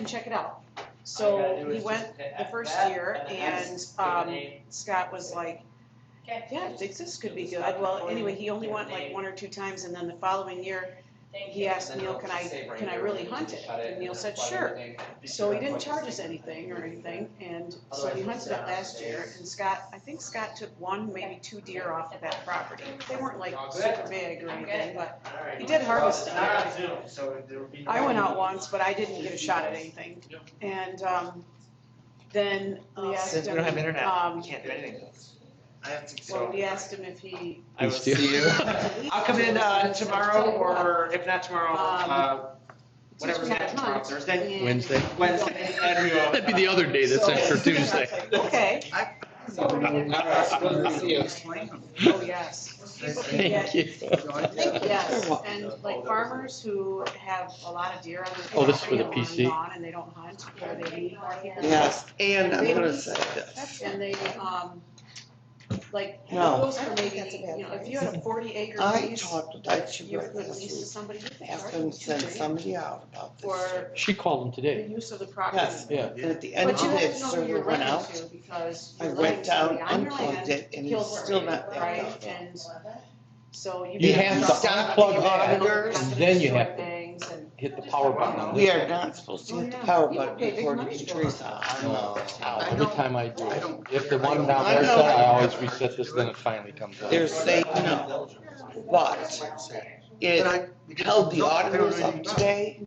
and check it out. So he went the first year, and Scott was like, yeah, I think this could be good. Well, anyway, he only went like 1 or 2 times, and then the following year, he asked Neil, can I really hunt it? And Neil said, sure. So he didn't charge us anything or anything, and so we hunted it last year, and I think Scott took 1, maybe 2 deer off of that property. They weren't like super big or anything, but he did harvest it. I went out once, but I didn't get a shot at anything. And then we asked him. Since we don't have internet, we can't do anything. Well, we asked him if he. I will see you. I'll come in tomorrow, or if not tomorrow, whatever's happening tomorrow, Thursday? Wednesday. And we will. That'd be the other day that's after Tuesday. Okay. Oh, yes. Thank you. Yes, and like farmers who have a lot of deer on their Oh, this is for property the and PC? lawn and they don't hunt, or they need more people. Yes, and I'm gonna say this. And they, like, it No. goes for maybe, if you had a 40-acre I lease, talked to Dutch you would this lease to week, somebody, you can asked charge them them to send 2 grand somebody out about this. for She called him the today. use of the property. Yes. Yeah. And at the end But of you the have day, to know who server you're went renting out, to, because I you're went renting down, somebody on your unplugged land, it, and kills he's still it, not back right? up. And so You have to Stop unplug the that, auditors. and then you have to things and hit the power button on We it. are not supposed to hit the power button before the trees out. No, every time I do it, if the one down there said, I always reset this, then it finally comes on. They're saying no, but it held the auditors up today.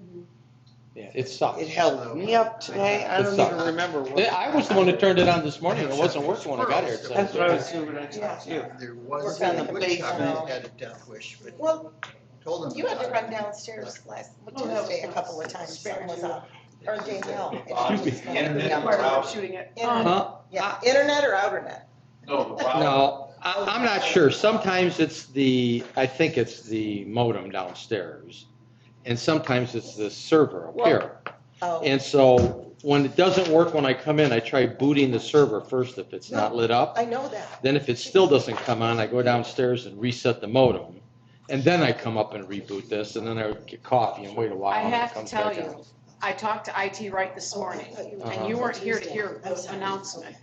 Yeah, it sucks. It held me up today. I It don't sucks. even remember what. I was the one that turned it on this morning. It wasn't working when I got here. It That's what I was said- doing when I talked to you. There was Work on the a basement. had a death wish, but Well, told them. you had to run downstairs last Tuesday a couple of times, something was up, or Danielle. and she was going where down. they're shooting it. Huh? Yeah, internet or outernet? No, I'm not sure. Sometimes I think it's the modem downstairs, and sometimes it's the server up here. Oh, And so when it doesn't work when I come in, I try booting the server first if it's not lit up. I know that. Then if it still doesn't come on, I go downstairs and reset the modem. And then I come up and reboot this, and then I would get coffee and wait a while. I and it have to comes tell back you, on. I talked to IT right this morning, and you weren't here to hear the announcement.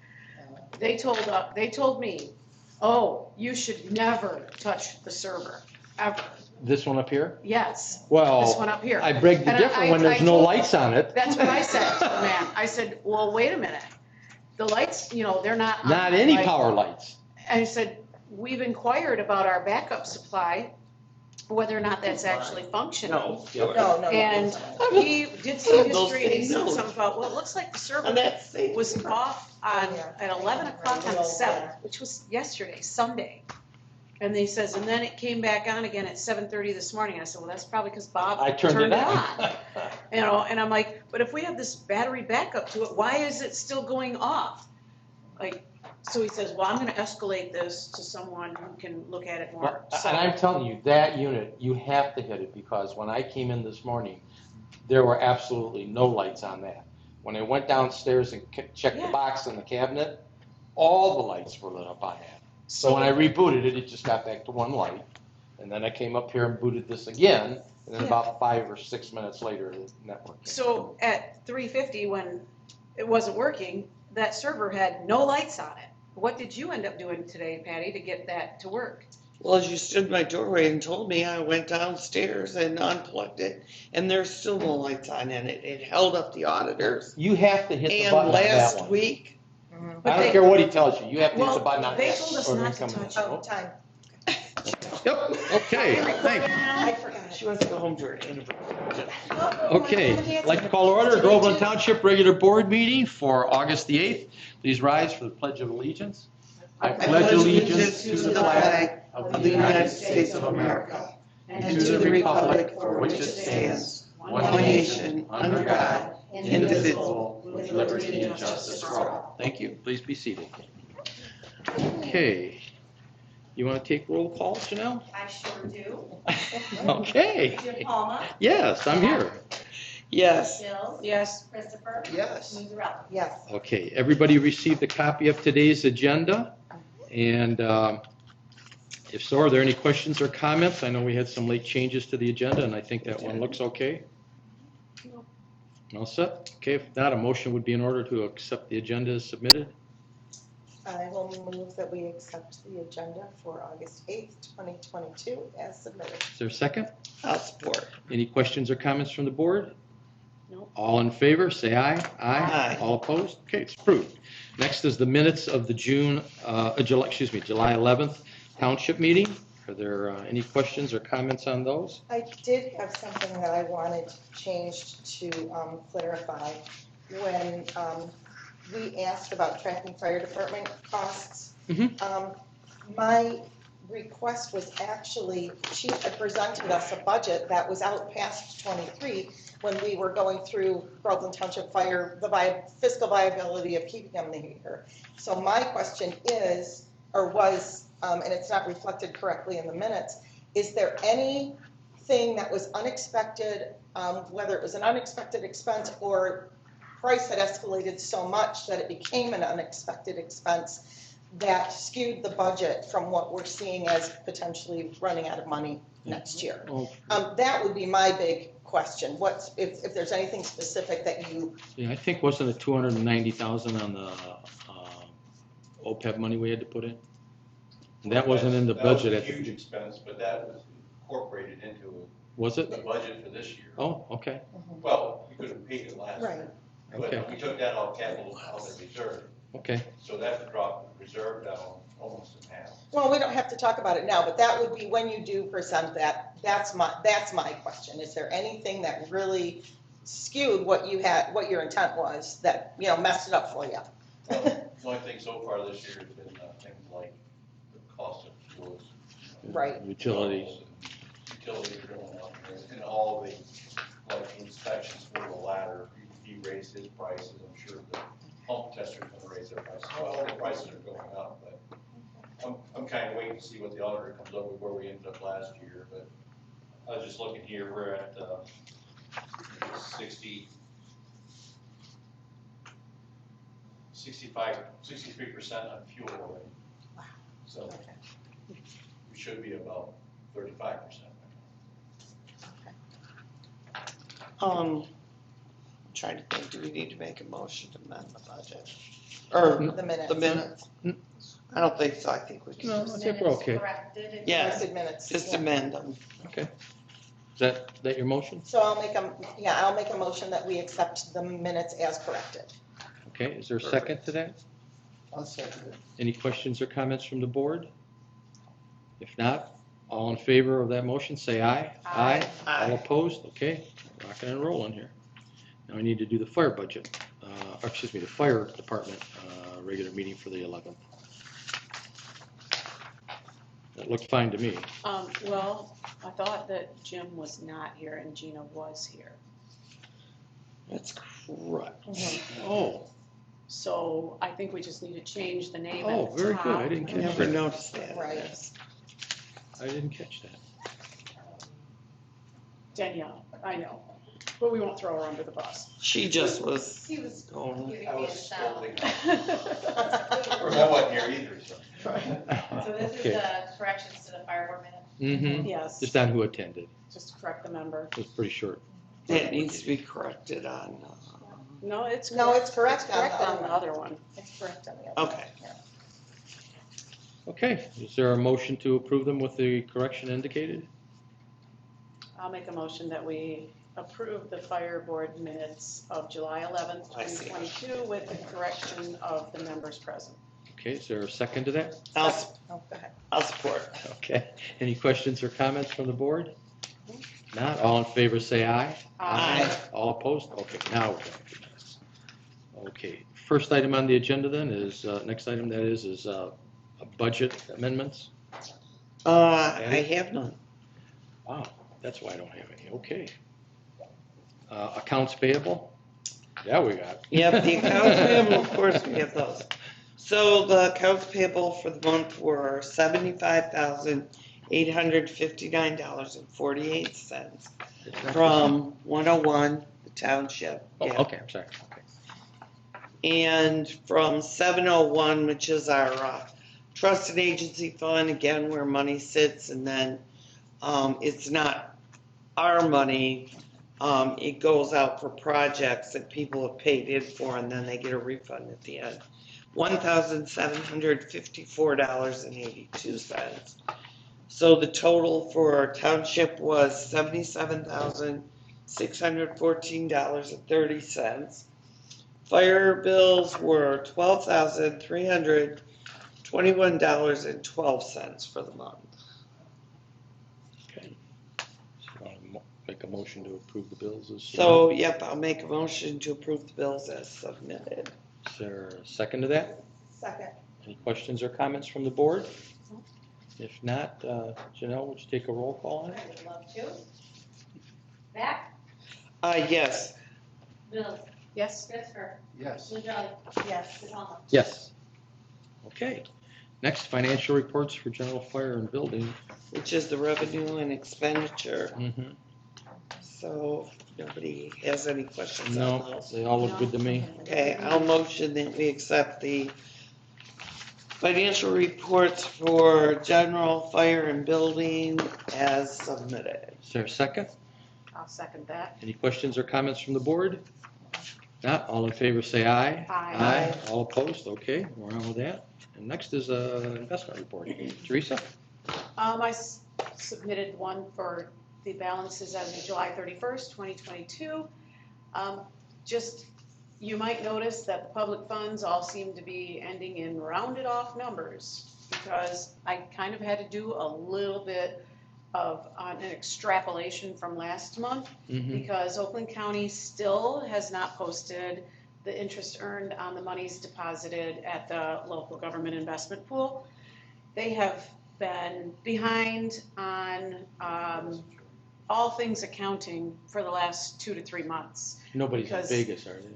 They told me, oh, you should never touch the server, ever. This one up here? Yes, this Well, one up here. I beg the And difference when there's no told- lights on it. That's what I said to the man. I said, well, wait a minute. The lights, they're not. on, Not any like- power lights. And I said, we've inquired about our backup supply, whether or not that's actually functional. No. And he did some Those history, and he things said know. something about, well, it looks like the server And that's the. was off at 11 o'clock on the 7th, which was yesterday, Sunday. And he says, and then it came back on again at 7:30 this morning. I said, well, that's probably because Bob I turned it on. And I'm like, but if we have this battery backup to it, why is it still going off? Like, so he says, well, I'm gonna escalate this to someone who can look at it more. Well, and I'm telling you, that unit, you have to hit it, because when I came in this morning, there were absolutely no lights on that. When I went downstairs and checked the Yeah. box in the cabinet, all the lights were lit up on that. So when I rebooted it, it just got back to one light. And then I came up here and booted this again, and then Yeah. about 5 or 6 minutes later, the network came. So at 3:50, when it wasn't working, that server had no lights on it. What did you end up doing today, Patty, to get that to work? Well, as you stood in my doorway and told me, I went downstairs and unplugged it, and there's still no lights on in it. It held up the auditors. You have to hit the And button on that last one. week, But I don't they- care what he tells you, you have to hit Well, the button on that. they told us or not they to come touch in. Oh, time. Yep, okay, thanks. I forgot. she wants to go home to her anniversary. Okay, I'd like to call to order Groveland Township regular board meeting for August the 8th. Please rise for the Pledge of Allegiance. I pledge allegiance to the flag of the United States of America and to the republic for which it stands, one nation, under God, indivisible, with liberty and justice for all. Thank you. Please be seated. Okay. You want to take roll call, Janelle? I sure do. Okay. Jim Palma, Yes, I'm here. Yes. Jill, Yes. Christopher, Yes. Musarella. Yes. Okay, everybody received a copy of today's agenda? And if so, are there any questions or comments? I know we had some late changes to the agenda, and I think that one looks okay. All set? Okay, if not, a motion would be in order to accept the agenda as submitted. I will move that we accept the agenda for August 8th, 2022 as submitted. Is there a second? I'll support. Any questions or comments from the board? Nope. All in favor, say aye. Aye. All opposed? Okay, it's approved. Next is the minutes of the July 11th Township meeting. Are there any questions or comments on those? I did have something that I wanted changed to clarify. When we asked about tracking fire department costs, my request was actually, she had presented us a budget that was out past 23 when we were going through Groveland Township Fire, the fiscal viability of keeping them here. So my question is, or was, and it's not reflected correctly in the minutes, is there anything that was unexpected, whether it was an unexpected expense or price had escalated so much that it became an unexpected expense that skewed the budget from what we're seeing as potentially running out of money next year? That would be my big question. If there's anything specific that you... Yeah, I think wasn't it 290,000 on the OPEB money we had to put in? And that wasn't in the budget. That was a huge expense, but that was incorporated into Was it? the budget for this year. Oh, okay. Well, we could have paid it last Right. year, Okay. but we took that out of capital, out of the reserve. Okay. So that dropped the reserve down almost in half. Well, we don't have to talk about it now, but that would be when you do present that. That's my question. Is there anything that really skewed what you had, what your intent was, that, messed it up for you? The only thing so far this year has been things like the cost of fuels. Right. Utilities. Utilities are going up, and all the, like inspections for the ladder, he raised his prices. I'm sure the pump tester's gonna raise their prices. Well, the prices are going up, but I'm kind of waiting to see what the auditor comes up with where we ended up last year, but I was just looking here, we're at 63% on fuel already. So we should be about 35%. I'm trying to think, do we need to make a motion to amend the budget? Or The minutes. the minutes? I don't think so, I think we can. No, I think we're okay. Yeah, Corrected minutes. just Yeah. amend them. Okay. Is that your motion? So I'll make a motion that we accept the minutes as corrected. Okay, is there a second to that? I'll second it. Any questions or comments from the board? If not, all in favor of that motion, say aye. Aye. All opposed? Okay, rocking and rolling here. Now we need to do the fire budget, the fire department regular meeting for the 11th. That looked fine to me. Well, I thought that Jim was not here and Gina was here. That's correct. Oh, So I think we just need to change the name at oh, the very top. good. I didn't I catch never that. noticed that. Right. Yes. I didn't catch that. Danielle, I know, but we won't throw her under the bus. She just was He was going. giving I me a was shout. scolding. Or I wasn't here either, so. So this is Okay. the corrections to the fire board minute. Mm-hmm. Yes, Just on who attended. just correct the member. It was pretty short. That needs to be corrected on, No, it's. No, it's correct on the Correct on the other other one. It's correct on the other. okay. Okay, is there a motion to approve them with the correction indicated? I'll make a motion that we approve the fire board minutes of July 11th, I see. 2022 with the correction of the members present. Okay, is there a second to that? Oh, go ahead. I'll support. Okay, any questions or comments from the board? Not, all in favor say aye. Aye. All opposed? Okay, now we're going to do this. Okay, first item on the agenda then is, next item that is budget amendments. I have none. Wow, that's why I don't have any, okay. Accounts payable? Yeah, we got. Yep, the accounts payable, of course, we have those. So the accounts payable for the month were $75,859.48 from 101, the township. Oh, Yeah. okay, I'm sorry. Okay. And from 701, which is our trust and agency fund, again, where money sits, and then it's not our money, it goes out for projects that people have paid in for, and then they get a refund at the end. $1,754.82. So the total for our township was $77,614.30. Fire bills were $12,321.12 for the month. Okay. So I'll make a motion to approve the bills as So, yep, I'll make a motion to approve the bills as submitted. Is there a second to that? Second. Any questions or comments from the board? If not, Janelle, would you take a roll call on I it? would love to. Mac, Yes. Mills, Yes? Christopher, Yes. Ledrelli, Yes. Catoma. Yes. Okay. Next, financial reports for general fire and building. Which is the revenue and expenditure. Mm-hmm. So, if nobody has any questions on No, those. they all look good to me. Okay, I'll motion that we accept the financial reports for general fire and building as submitted. Is there a second? I'll second that. Any questions or comments from the board? Not, all in favor say aye. Aye. All opposed? Okay, we're on with that. And next is investment report. Teresa? Submitted one for the balances as of July 31st, 2022. Just, you might notice that the public funds all seem to be ending in rounded off numbers because I kind of had to do a little bit of an extrapolation from last month because Oakland County still has not posted the interest earned on the monies deposited at the local government investment pool. They have been behind on all things accounting for the last 2 to 3 months. Nobody's in Because- Vegas, are they?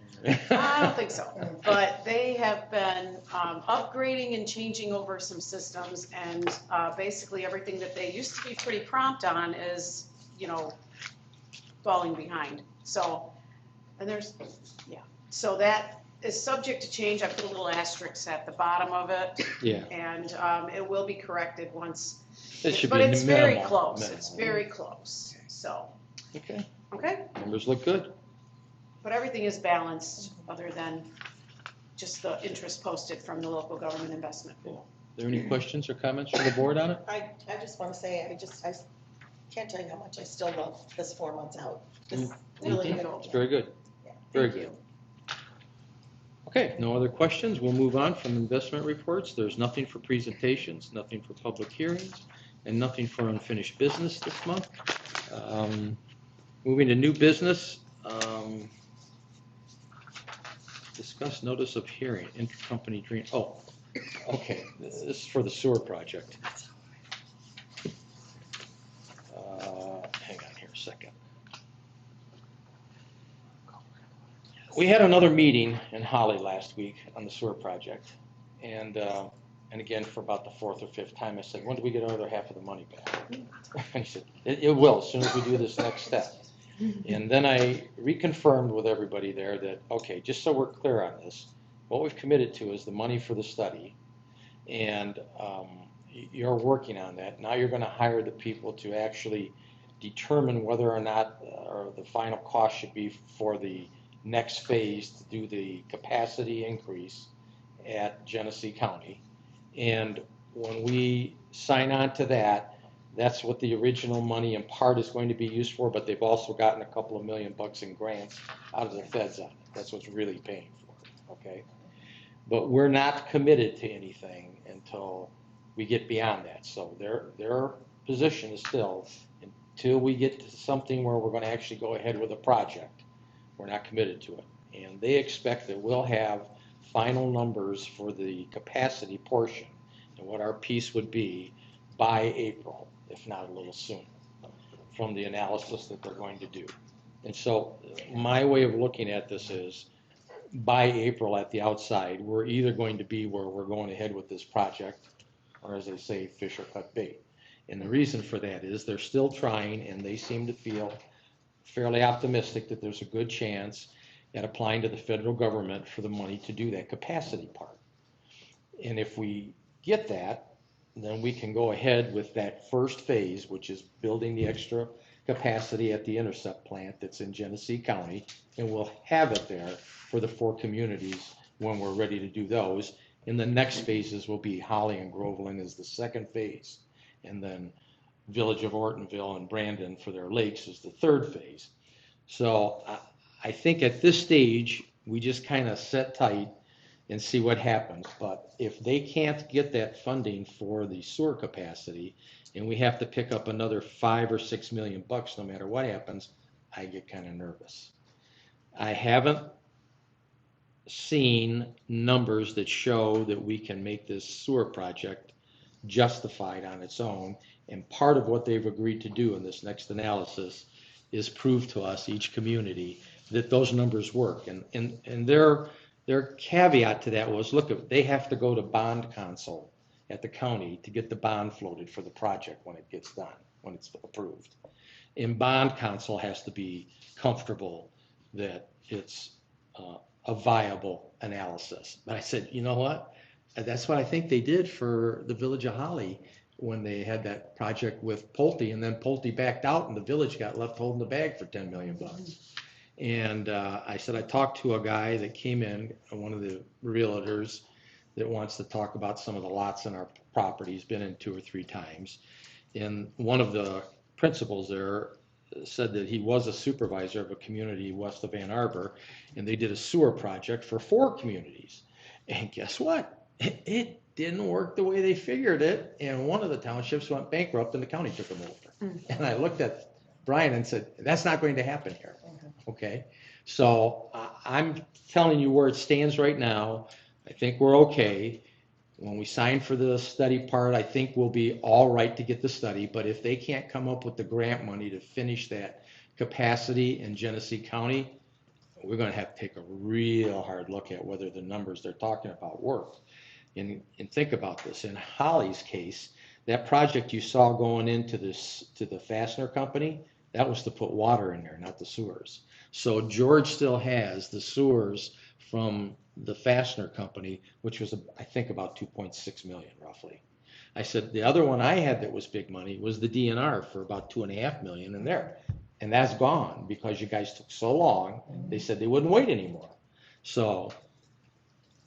I don't think so, but they have been upgrading and changing over some systems, and basically everything that they used to be pretty prompt on is, falling behind. So, and so that is subject to change. I put a little asterisk at the bottom of it, Yeah. and it will be corrected once. It should But be it's very minimal, close, minimal. it's very close, so, Okay, okay? numbers look good. But everything is balanced, other than just the interest posted from the local government investment pool. Are there any questions or comments from the board on it? I just want to say, I can't tell you how much I still love this 4 months out. This really good. It's very good. Very Thank good. Okay, no other questions. We'll move on from investment reports. There's nothing for presentations, nothing for public hearings, and nothing for unfinished business this month. Moving to new business. Discuss notice of hearing, intercompany dream. Oh, okay, this is for the sewer project. Hang on here a second. We had another meeting in Holly last week on the sewer project, and again, for about the 4th or 5th time, I said, when do we get our other half of the money back? And he said, it will, as soon as we do this next step. And then I reconfirmed with everybody there that, okay, just so we're clear on this, what we've committed to is the money for the study, and you're working on that. Now you're going to hire the people to actually determine whether or not or the final cost should be for the next phase to do the capacity increase at Genesee County. And when we sign on to that, that's what the original money in part is going to be used for, but they've also gotten a couple of $1 million in grants out of the feds on it. That's what's really paying for it, okay? But we're not committed to anything until we get beyond that. So their position is still, until we get to something where we're going to actually go ahead with a project, we're not committed to it. And they expect that we'll have final numbers for the capacity portion and what our piece would be by April, if not a little sooner, from the analysis that they're going to do. And so my way of looking at this is, by April at the outside, we're either going to be where we're going ahead with this project, or as they say, fish or cut bait. And the reason for that is they're still trying, and they seem to feel fairly optimistic that there's a good chance at applying to the federal government for the money to do that capacity part. And if we get that, then we can go ahead with that first phase, which is building the extra capacity at the Intercept plant that's in Genesee County, and we'll have it there for the 4 communities when we're ready to do those. And the next phases will be Holly and Groveland is the second phase, and then Village of Ortonville and Brandon for their lakes is the third phase. So I think at this stage, we just kind of sit tight and see what happens. But if they can't get that funding for the sewer capacity, and we have to pick up another $5 or $6 million no matter what happens, I get kind of nervous. I haven't seen numbers that show that we can make this sewer project justified on its own. And part of what they've agreed to do in this next analysis is prove to us, each community, that those numbers work. And their caveat to that was, look, they have to go to bond council at the county to get the bond floated for the project when it gets done, when it's approved. And bond council has to be comfortable that it's a viable analysis. But I said, you know what? That's what I think they did for the Village of Holly when they had that project with Pulte, and then Pulte backed out and the village got left holding the bag for $10 million. And I said, I talked to a guy that came in, one of the realtors that wants to talk about some of the lots in our property. He's been in 2 or 3 times. And one of the principals there said that he was a supervisor of a community west of Ann Arbor, and they did a sewer project for 4 communities. And guess what? It didn't work the way they figured it, and one of the townships went bankrupt and the county took them over. And I looked at Brian and said, that's not going to happen here. Okay, so I'm telling you where it stands right now. I think we're okay. When we sign for the study part, I think we'll be all right to get the study, but if they can't come up with the grant money to finish that capacity in Genesee County, we're going to have to take a real hard look at whether the numbers they're talking about work. And think about this. In Holly's case, that project you saw going into this to the fastener company, that was to put water in there, not the sewers. So George still has the sewers from the fastener company, which was, I think, about 2.6 million roughly. I said the other one I had that was big money was the DNR for about 2.5 million in there. And that's gone because you guys took so long. They said they wouldn't wait anymore. So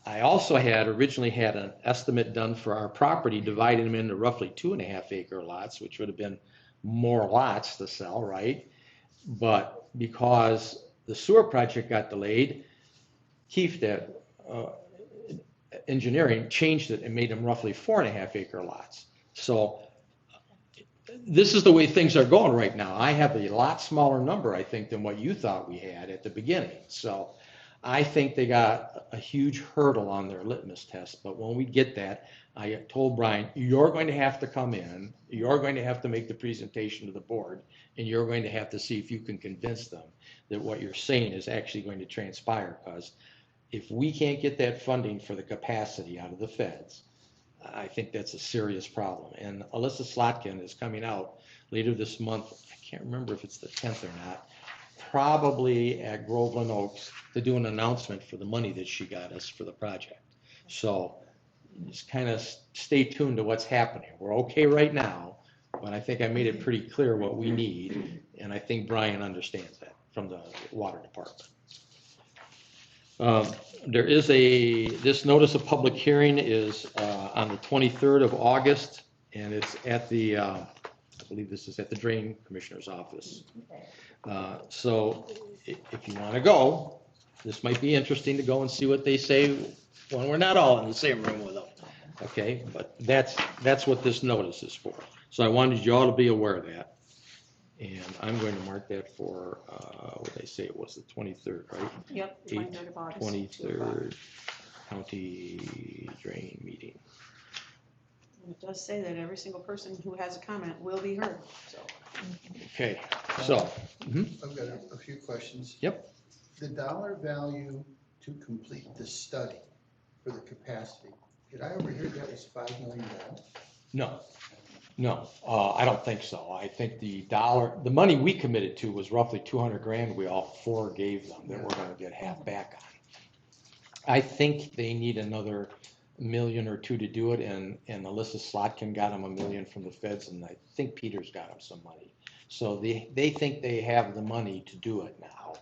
I also originally had an estimate done for our property, dividing them into roughly 2.5 acre lots, which would have been more lots to sell, right? But because the sewer project got delayed, Keith, that engineering, changed it and made them roughly 4.5 acre lots. So this is the way things are going right now. I have a lot smaller number, I think, than what you thought we had at the beginning. So I think they got a huge hurdle on their litmus test, but when we get that, I told Brian, you're going to have to come in, you're going to have to make the presentation to the board, and you're going to have to see if you can convince them that what you're saying is actually going to transpire, because if we can't get that funding for the capacity out of the feds, I think that's a serious problem. And Alyssa Slotkin is coming out later this month, I can't remember if it's the 10th or not, probably at Groveland Oaks to do an announcement for the money that she got us for the project. So just kind of stay tuned to what's happening. We're okay right now, but I think I made it pretty clear what we need, and I think Brian understands that from the water department. There is this notice of public hearing is on the 23rd of August, and it's at the, I believe this is at the Drain Commissioner's office. So if you want to go, this might be interesting to go and see what they say when we're not all in the same room with them. Okay, but that's what this notice is for. So I wanted you all to be aware of that. And I'm going to mark that for, what did I say, it was the 23rd, right? Yep, 23rd of August. 23rd County Drain Meeting. And it does say that every single person who has a comment will be heard, so. Okay, so. I've got a few questions. Yep. The dollar value to complete the study for the capacity, did I overhear that was $5 million? No, I don't think so. I think the money we committed to was roughly 200 grand. We all 4 gave them that we're going to get half back on. I think they need another $1 million or $2 million to do it, and Alyssa Slotkin got them $1 million from the feds, and I think Peter's got them some money. So they think they have the money to do it now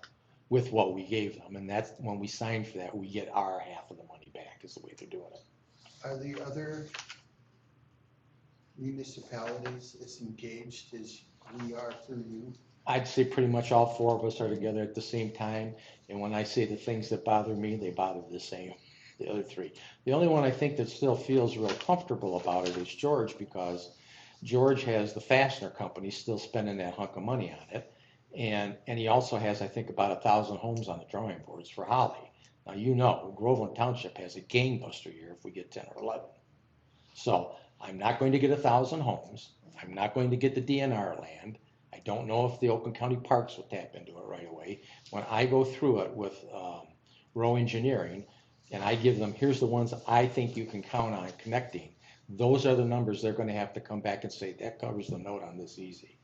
with what we gave them. And that's when we sign for that, we get our half of the money back is the way they're doing it. Are the other municipalities as engaged as we are through you? I'd say pretty much all four of us are together at the same time. And when I say the things that bother me, they bother the same, the other three. The only one I think that still feels real comfortable about it is George, because George has the fastener company still spending that hunk of money on it. And he also has, I think, about 1,000 homes on the drawing boards for Holly. Now, you know, Groveland Township has a gangbuster year if we get 10 or 11. So I'm not going to get 1,000 homes. I'm not going to get the DNR land. I don't know if the Oakland County Parks will tap into it right away. When I go through it with Rowe Engineering, and I give them, here's the ones I think you can count on connecting, those are the numbers they're going to have to come back and say, that covers the note on this easy.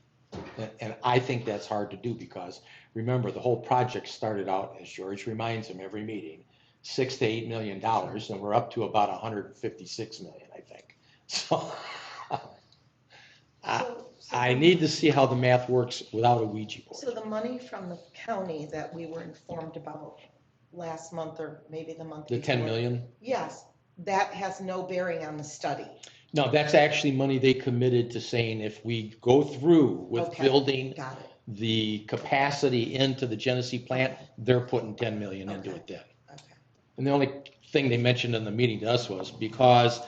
And I think that's hard to do because, remember, the whole project started out, as George reminds him every meeting, $6 to $8 million, and we're up to about 156 million, I think. So I need to see how the math works without a Ouija board. So the money from the county that we were informed about last month or maybe the month The before. 10 million? Yes, that has no bearing on the study. No, that's actually money they committed to saying if we go through with Okay, building got it. the capacity into the Genesee plant, they're putting 10 million into Okay. it then. Okay. And the only thing they mentioned in the meeting to us was because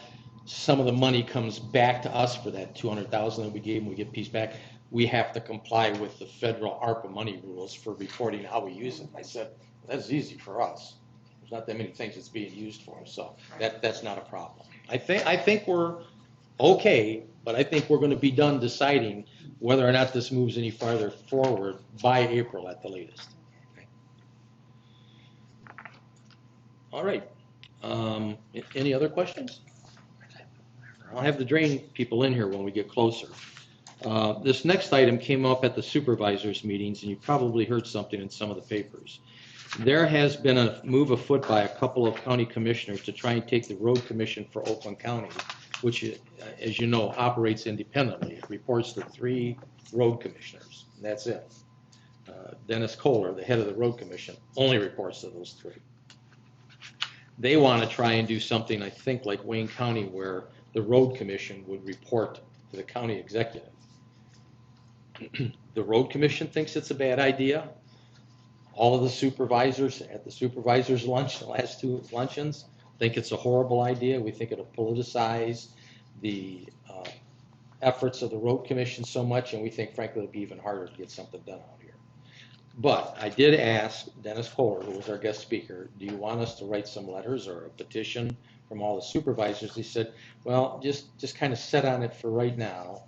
some of the money comes back to us for that 200,000 that we gave them, we get piece back, we have to comply with the federal ARPA money rules for reporting how we use it. I said, that's easy for us. There's not that many things it's being used for, so that's not a problem. I think we're okay, but I think we're going to be done deciding whether or not this moves any farther forward by April at the latest. Okay. All right. Any other questions? I'll have the drain people in here when we get closer. This next item came up at the supervisors meetings, and you probably heard something in some of the papers. There has been a move afoot by a couple of county commissioners to try and take the road commission for Oakland County, which, as you know, operates independently. It reports to 3 road commissioners, and that's it. Dennis Kohler, the head of the road commission, only reports to those 3. They want to try and do something, I think, like Wayne County, where the road commission would report to the county executive. The road commission thinks it's a bad idea. All of the supervisors at the supervisors' lunch, the last 2 luncheons, think it's a horrible idea. We think it'll politicize the efforts of the road commission so much, and we think, frankly, it'll be even harder to get something done out here. But I did ask Dennis Kohler, who was our guest speaker, do you want us to write some letters or a petition from all the supervisors? He said, well, just kind of set on it for right now.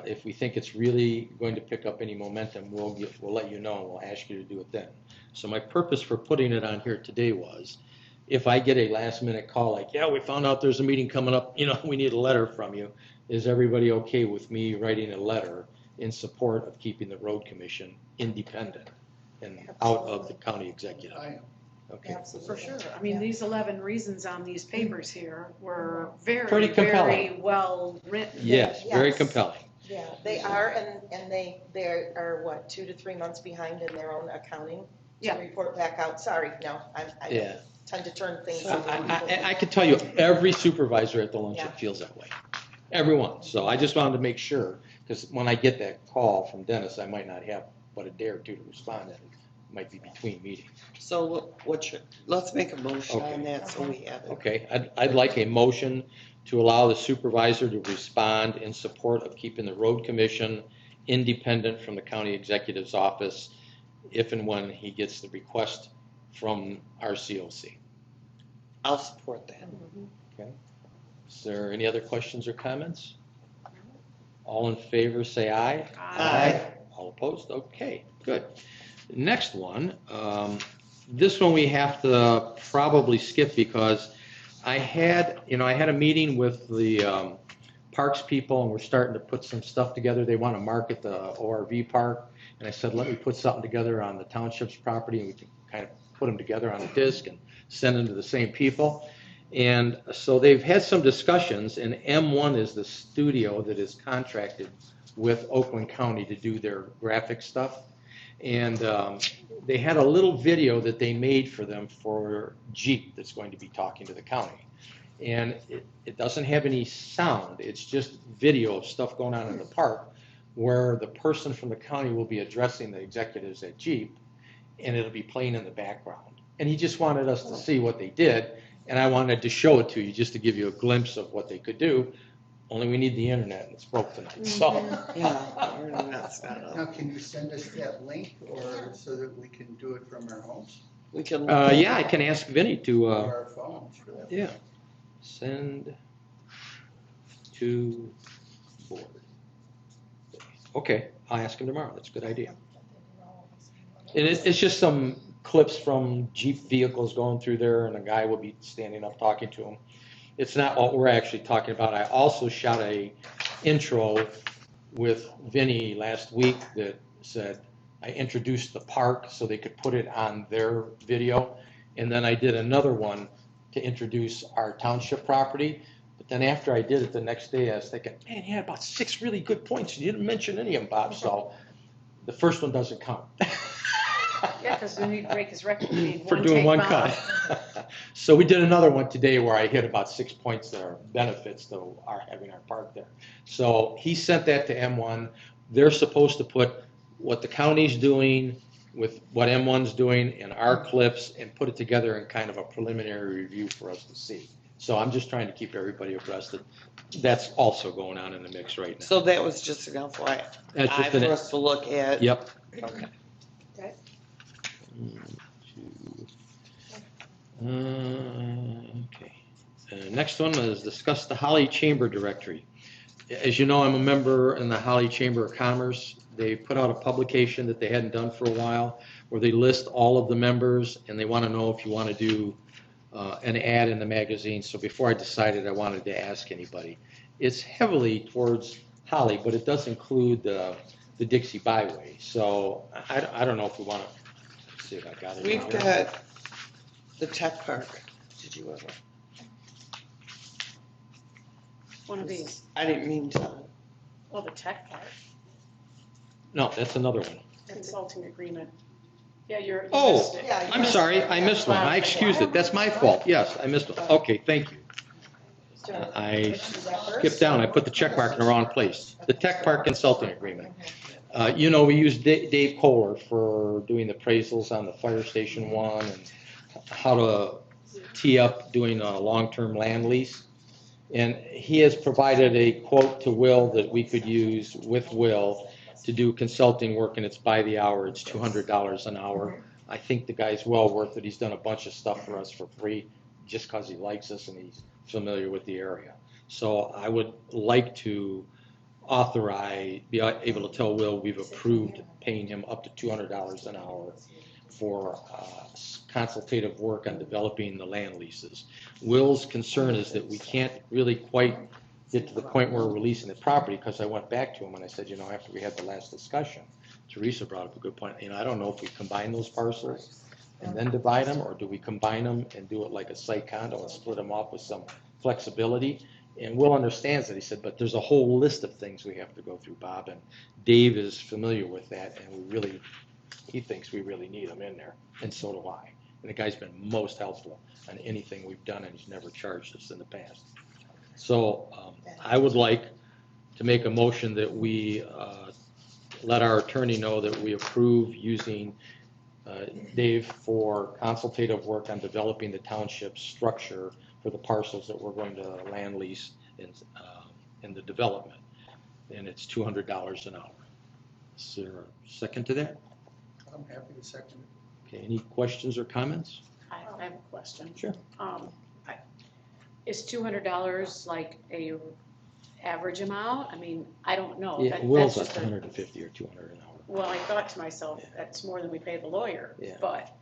If we think it's really going to pick up any momentum, we'll let you know, and we'll ask you to do it then. So my purpose for putting it on here today was, if I get a last minute call like, yeah, we found out there's a meeting coming up, we need a letter from you, is everybody okay with me writing a letter in support of keeping the road commission independent and out of the county executive? I am. Okay. Absolutely. For sure. I mean, these 11 reasons on these papers here were very, Pretty compelling. very well written. Yes, very Yes. compelling. Yeah, they are, and they are what, 2 to 3 months behind in their own accounting to Yeah. report back out. Sorry, no, I Yeah. tend to turn things. I could tell you, every supervisor at the luncheon Yeah. feels that way. Everyone. So I just wanted to make sure, because when I get that call from Dennis, I might not have but a day or 2 to respond, and it might be between meetings. So let's make a motion Okay. on that so we have it. Okay, I'd like a motion to allow the supervisor to respond in support of keeping the road commission independent from the county executive's office if and when he gets the request from our COC. I'll support that. Okay. Is there any other questions or comments? All in favor, say aye. Aye. All opposed? Okay, good. Next one, this one we have to probably skip because I had a meeting with the parks people, and we're starting to put some stuff together. They want to market the ORV park, and I said, let me put something together on the township's property, and we can kind of put them together on a disc and send them to the same people. And so they've had some discussions, and M1 is the studio that is contracted with Oakland County to do their graphic stuff. And they had a little video that they made for them for Jeep that's going to be talking to the county. And it doesn't have any sound, it's just video of stuff going on in the park where the person from the county will be addressing the executives at Jeep, and it'll be playing in the background. And he just wanted us to see what they did, and I wanted to show it to you just to give you a glimpse of what they could do. Only we need the internet, and it's broke tonight, so. Yeah, our internet's not Now, up. can you send us that link, or so that we can do it from our homes? We can. Yeah, I can ask Vinny to, Or our phones, for that. yeah, send to board. Okay, I'll ask him tomorrow, that's a good idea. And it's just some clips from Jeep vehicles going through there, and a guy will be standing up talking to him. It's not what we're actually talking about. I also shot a intro with Vinny last week that said I introduced the park so they could put it on their video. And then I did another one to introduce our township property. But then after I did it the next day, I was thinking, man, you had about 6 really good points. You didn't mention any of them, Bob. So the first one doesn't count. Yeah, because then he'd break his record. We need For one doing take one bomb. cut. So we did another one today where I hit about 6 points that are benefits to our having our park there. So he sent that to M1. They're supposed to put what the county's doing with what M1's doing in our clips and put it together in kind of a preliminary review for us to see. So I'm just trying to keep everybody abreast that that's also going on in the mix right now. So that was just an FYI That's just an- for us to look at. Yep. Okay. Okay. Next one is discuss the Holly Chamber Directory. As you know, I'm a member in the Holly Chamber of Commerce. They put out a publication that they hadn't done for a while where they list all of the members, and they want to know if you want to do an ad in the magazine. So before I decided, I wanted to ask anybody. It's heavily towards Holly, but it does include the Dixie Byway. So I don't know if we want to. See if I got it. We've here. got the tech park. Did you ever? One of these. I didn't mean to. Oh, the tech part, No, that's another one. consulting agreement. Yeah, you Oh, missed it. Yeah, you I'm missed sorry, it. I missed one. I excused it. That's my fault. Yes, I missed one. Okay, thank you. I skipped down. I put the check mark in the wrong place. The Tech Park Consulting Agreement. You know, we use Dave Kohler for doing the appraisals on the fire station one and how to tee up doing a long-term land lease. And he has provided a quote to Will that we could use with Will to do consulting work, and it's by the hour. It's $200 an hour. I think the guy's well worth it. He's done a bunch of stuff for us for free just because he likes us and he's familiar with the area. So I would like to be able to tell Will we've approved paying him up to $200 an hour for consultative work on developing the land leases. Will's concern is that we can't really quite get to the point where we're releasing the property, because I went back to him and I said, you know, after we had the last discussion, Teresa brought up a good point. You know, I don't know if we combine those parcels and then divide them, or do we combine them and do it like a site condo and split them off with some flexibility? And Will understands that. He said, but there's a whole list of things we have to go through, Bob, and Dave is familiar with that, and he thinks we really need them in there, and so do I. And the guy's been most helpful on anything we've done, and he's never charged us in the past. So I would like to make a motion that we let our attorney know that we approve using Dave for consultative work on developing the township structure for the parcels that we're going to land lease in the development. And it's $200 an hour. Is there a second to that? I'm happy to second it. Okay, any questions or comments? I have a question. Sure. Is $200 like a average amount? I mean, I don't know. Yeah, Will's at 150 or 200 an hour. Well, I thought to myself, that's more than we pay the lawyer, Yeah. but.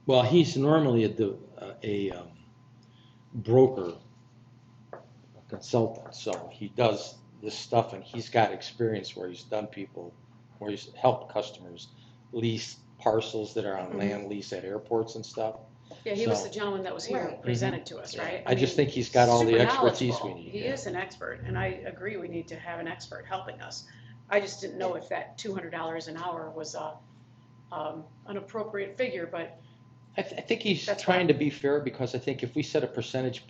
Well, he's normally a broker, a consultant, so he does this stuff, and he's got experience where he's helped customers lease parcels that are on land lease at airports and stuff. Yeah, he was So- the gentleman that was here, Right. presented to us, right? I just mean, think he's got all the super expertise we knowledgeable. need. He yeah. is an expert, and I agree, we need to have an expert helping us. I just didn't know if that $200 an hour was an appropriate figure, but I think he's That's trying to be fair, because I think if we set a percentage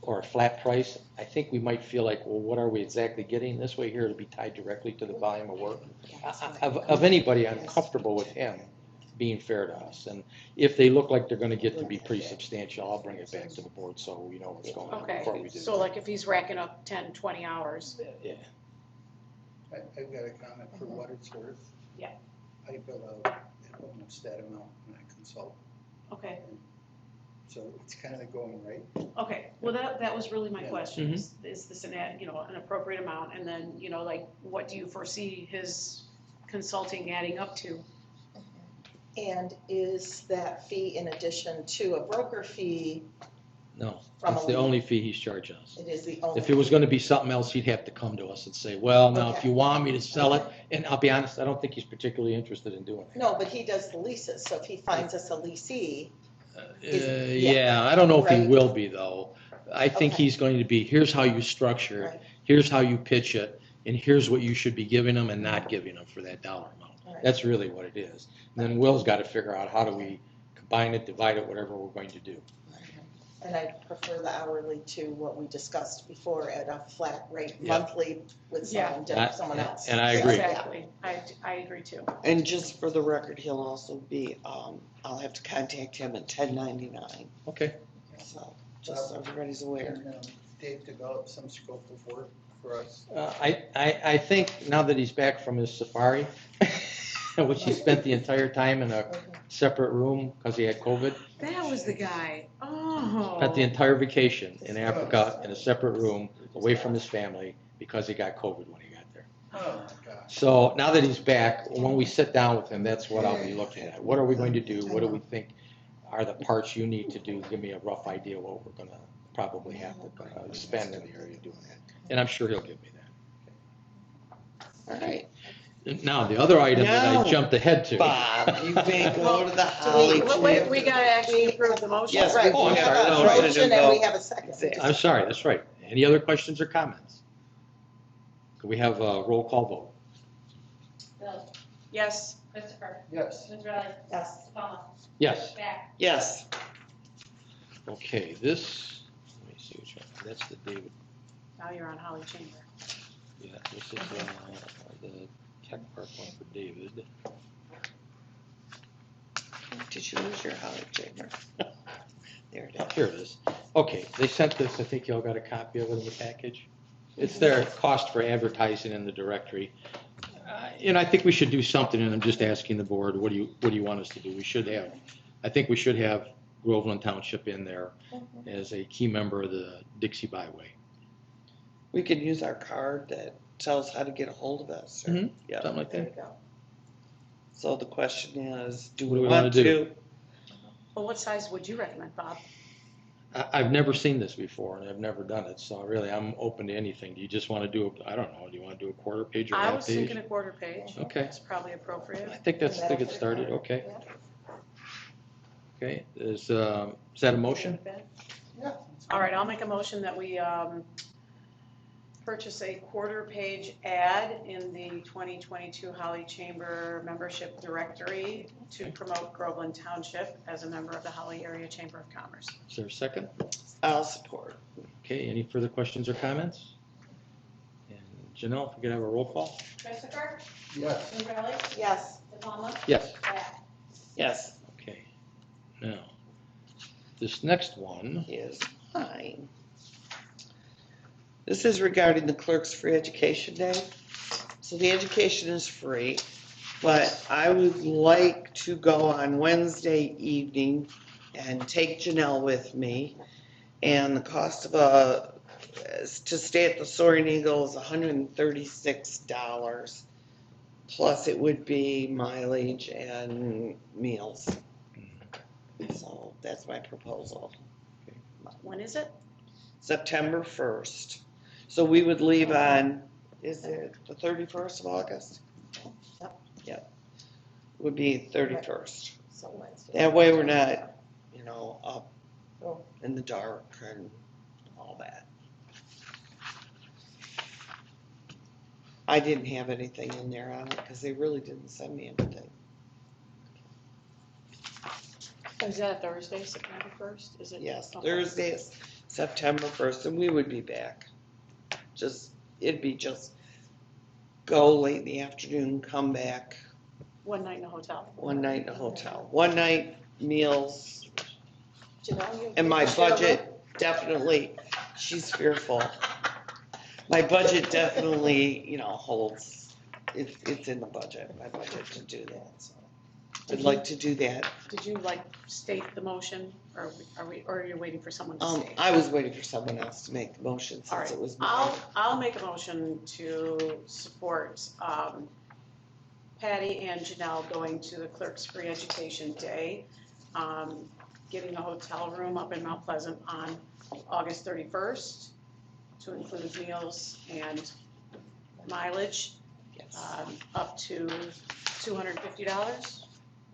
or a flat price, I think we might feel like, well, what are we exactly getting this way here to be tied directly to the volume of work? Of anybody, I'm comfortable with him being fair to us. And if they look like they're gonna get to be pretty substantial, I'll bring it back to the board so we know what's going on before we okay. do So that. like if he's racking up 10, 20 hours, Yeah. I've got a comment for what it's worth. Yeah. I bill out at almost that amount when I consult, okay, so it's kind of the going rate. okay. Well, that was really my Yeah. question, is this an appropriate amount? And then, like, what do you foresee his consulting adding up to? And is that fee in addition to a broker fee? No, From it's a the lead. only fee he's charged us. It is the only. If it was gonna be something else, he'd have to come to us and say, well, now, if Okay. you want me to sell it, and I'll be honest, I don't think he's particularly interested in doing it. No, but he does the leases, so if he finds us a leasee, Yeah, I don't know if he Right. will be, though. I think Okay. he's going to be, here's how you structure it, Right. here's how you pitch it, and here's what you should be giving them and not giving them for that dollar amount. Right. That's really what it is. And then Will's got to figure out how do we combine it, divide it, whatever we're going to do. and I prefer the hourly to what we discussed before at a flat rate Yeah. monthly with Yeah. someone else. And I agree. Exactly. I agree too. And just for the record, he'll also be, I'll have to contact him at 1099, Okay. so just so everybody's aware. Can Dave develop some scope of work for us? I think now that he's back from his safari, which he spent the entire time in a separate room because he had COVID, That was the guy. Oh. spent the entire vacation in Africa in a separate room, away from his family, because he got COVID when he got there. Oh, my gosh. So now that he's back, when we sit down with him, that's what I'll be looking at. What are we going to do? What do we think are the parts you need to do? Give me a rough idea what we're gonna probably have to spend in the area doing that. And I'm sure he'll give me that. All right, Now, the other item that I Now, jumped ahead to. Bob, you may go to the Do Holly We gotta actually approve the motion. Yes, Right, Oh, we I'm have sorry. a No, right. motion and we have a second. Exactly. I'm sorry, that's right. Any other questions or comments? Could we have a roll call vote? Bill, Yes. Christopher, Yes. Ms. Yes. Palmer, Yes. Back. Yes, Okay, this, let me see which one, that's the David, Now you're on Holly Chamber. yeah, this is the tech park one for David. did you lose your Holly chamber? There it Oh, is. here it is. Okay, they sent this, I think y'all got a copy of it in the package. It's their cost for advertising in the directory. I think we should do something, and I'm just asking the board, what do you want us to do? I think we should have Groveland Township in there as a key member of the Dixie Byway. We could use our card that tells how to get a hold of us. or- Mhm. Yeah, Something like There that. you go. so the question is, do What we do we wanna want do? to? Well, what size would you recommend, Bob? I've never seen this before, and I've never done it, so really, I'm open to anything. Do you just want to do, I don't know, do you want to do a quarter page or I half was page? thinking a quarter page. Okay. That's probably appropriate. I think that's to get started, okay. Okay, is that a motion? Yeah. All right, I'll make a motion that we purchase a quarter page ad in the 2022 Holly Chamber Membership Directory to promote Groveland Township as a member of the Holly Area Chamber of Commerce. Is there a second? I'll support. Okay, any further questions or comments? And Janelle, if we could have a roll call? Christopher, Yes. Ms. Yes. Palmer, Yes. Back. Yes, Okay, now, this next one, is mine. This is regarding the Clerk's Free Education Day. So the education is free, but I would like to go on Wednesday evening and take Janelle with me. And the cost of to stay at the Soaring Eagle is $136. Plus it would be mileage and meals. So that's my proposal. When is it? September 1st. So we would leave on, is it the 31st of August? Yep. Yep. Would be 31st. So Wednesday. That way we're not, up Oh. in the dark and all that. I didn't have anything in there on it because they really didn't send me anything. Is that Thursday, September 1st? Is it? Yes, Okay. Thursday is September 1st, and we would be back. It'd be just go late in the afternoon, come back, One night in a hotel. one night in a hotel. One night meals, Janelle, you- and my you share a budget definitely, she's fearful. My budget definitely, holds, it's in the budget, my budget to do that, so. I'd like to do that. Did you state the motion, or are you waiting for someone to state? I was waiting for someone else to make the motion All since right, it was mine. I'll make a motion to support Patty and Janelle going to the Clerk's Free Education Day, getting a hotel room up in Mount Pleasant on August 31st to include meals and mileage, Yes. up to $250.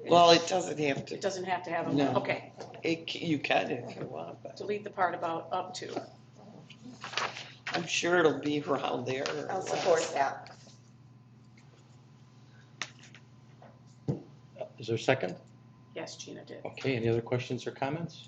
Well, it doesn't have It to, doesn't have to have a, No. okay, you can if you want, but delete the part about up to. I'm sure it'll be around there. or I'll less. support that. Is there a second? Yes, Gina did. Okay, any other questions or comments?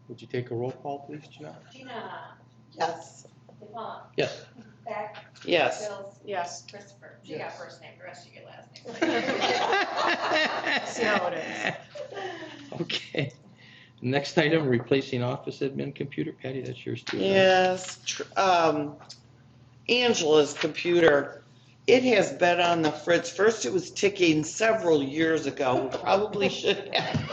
Would you take a roll call, please, Janelle? Gina, Yes. Devon, Yes. Beck, Yes. Bills, Yes. Christopher. She got Yes. first name, the rest you get last name. See how it is. Okay. Next item, replacing office admin computer. Patty, that's yours too. right? Yes, Angela's computer, it has been on the fritz. First it was ticking several years ago, probably should have.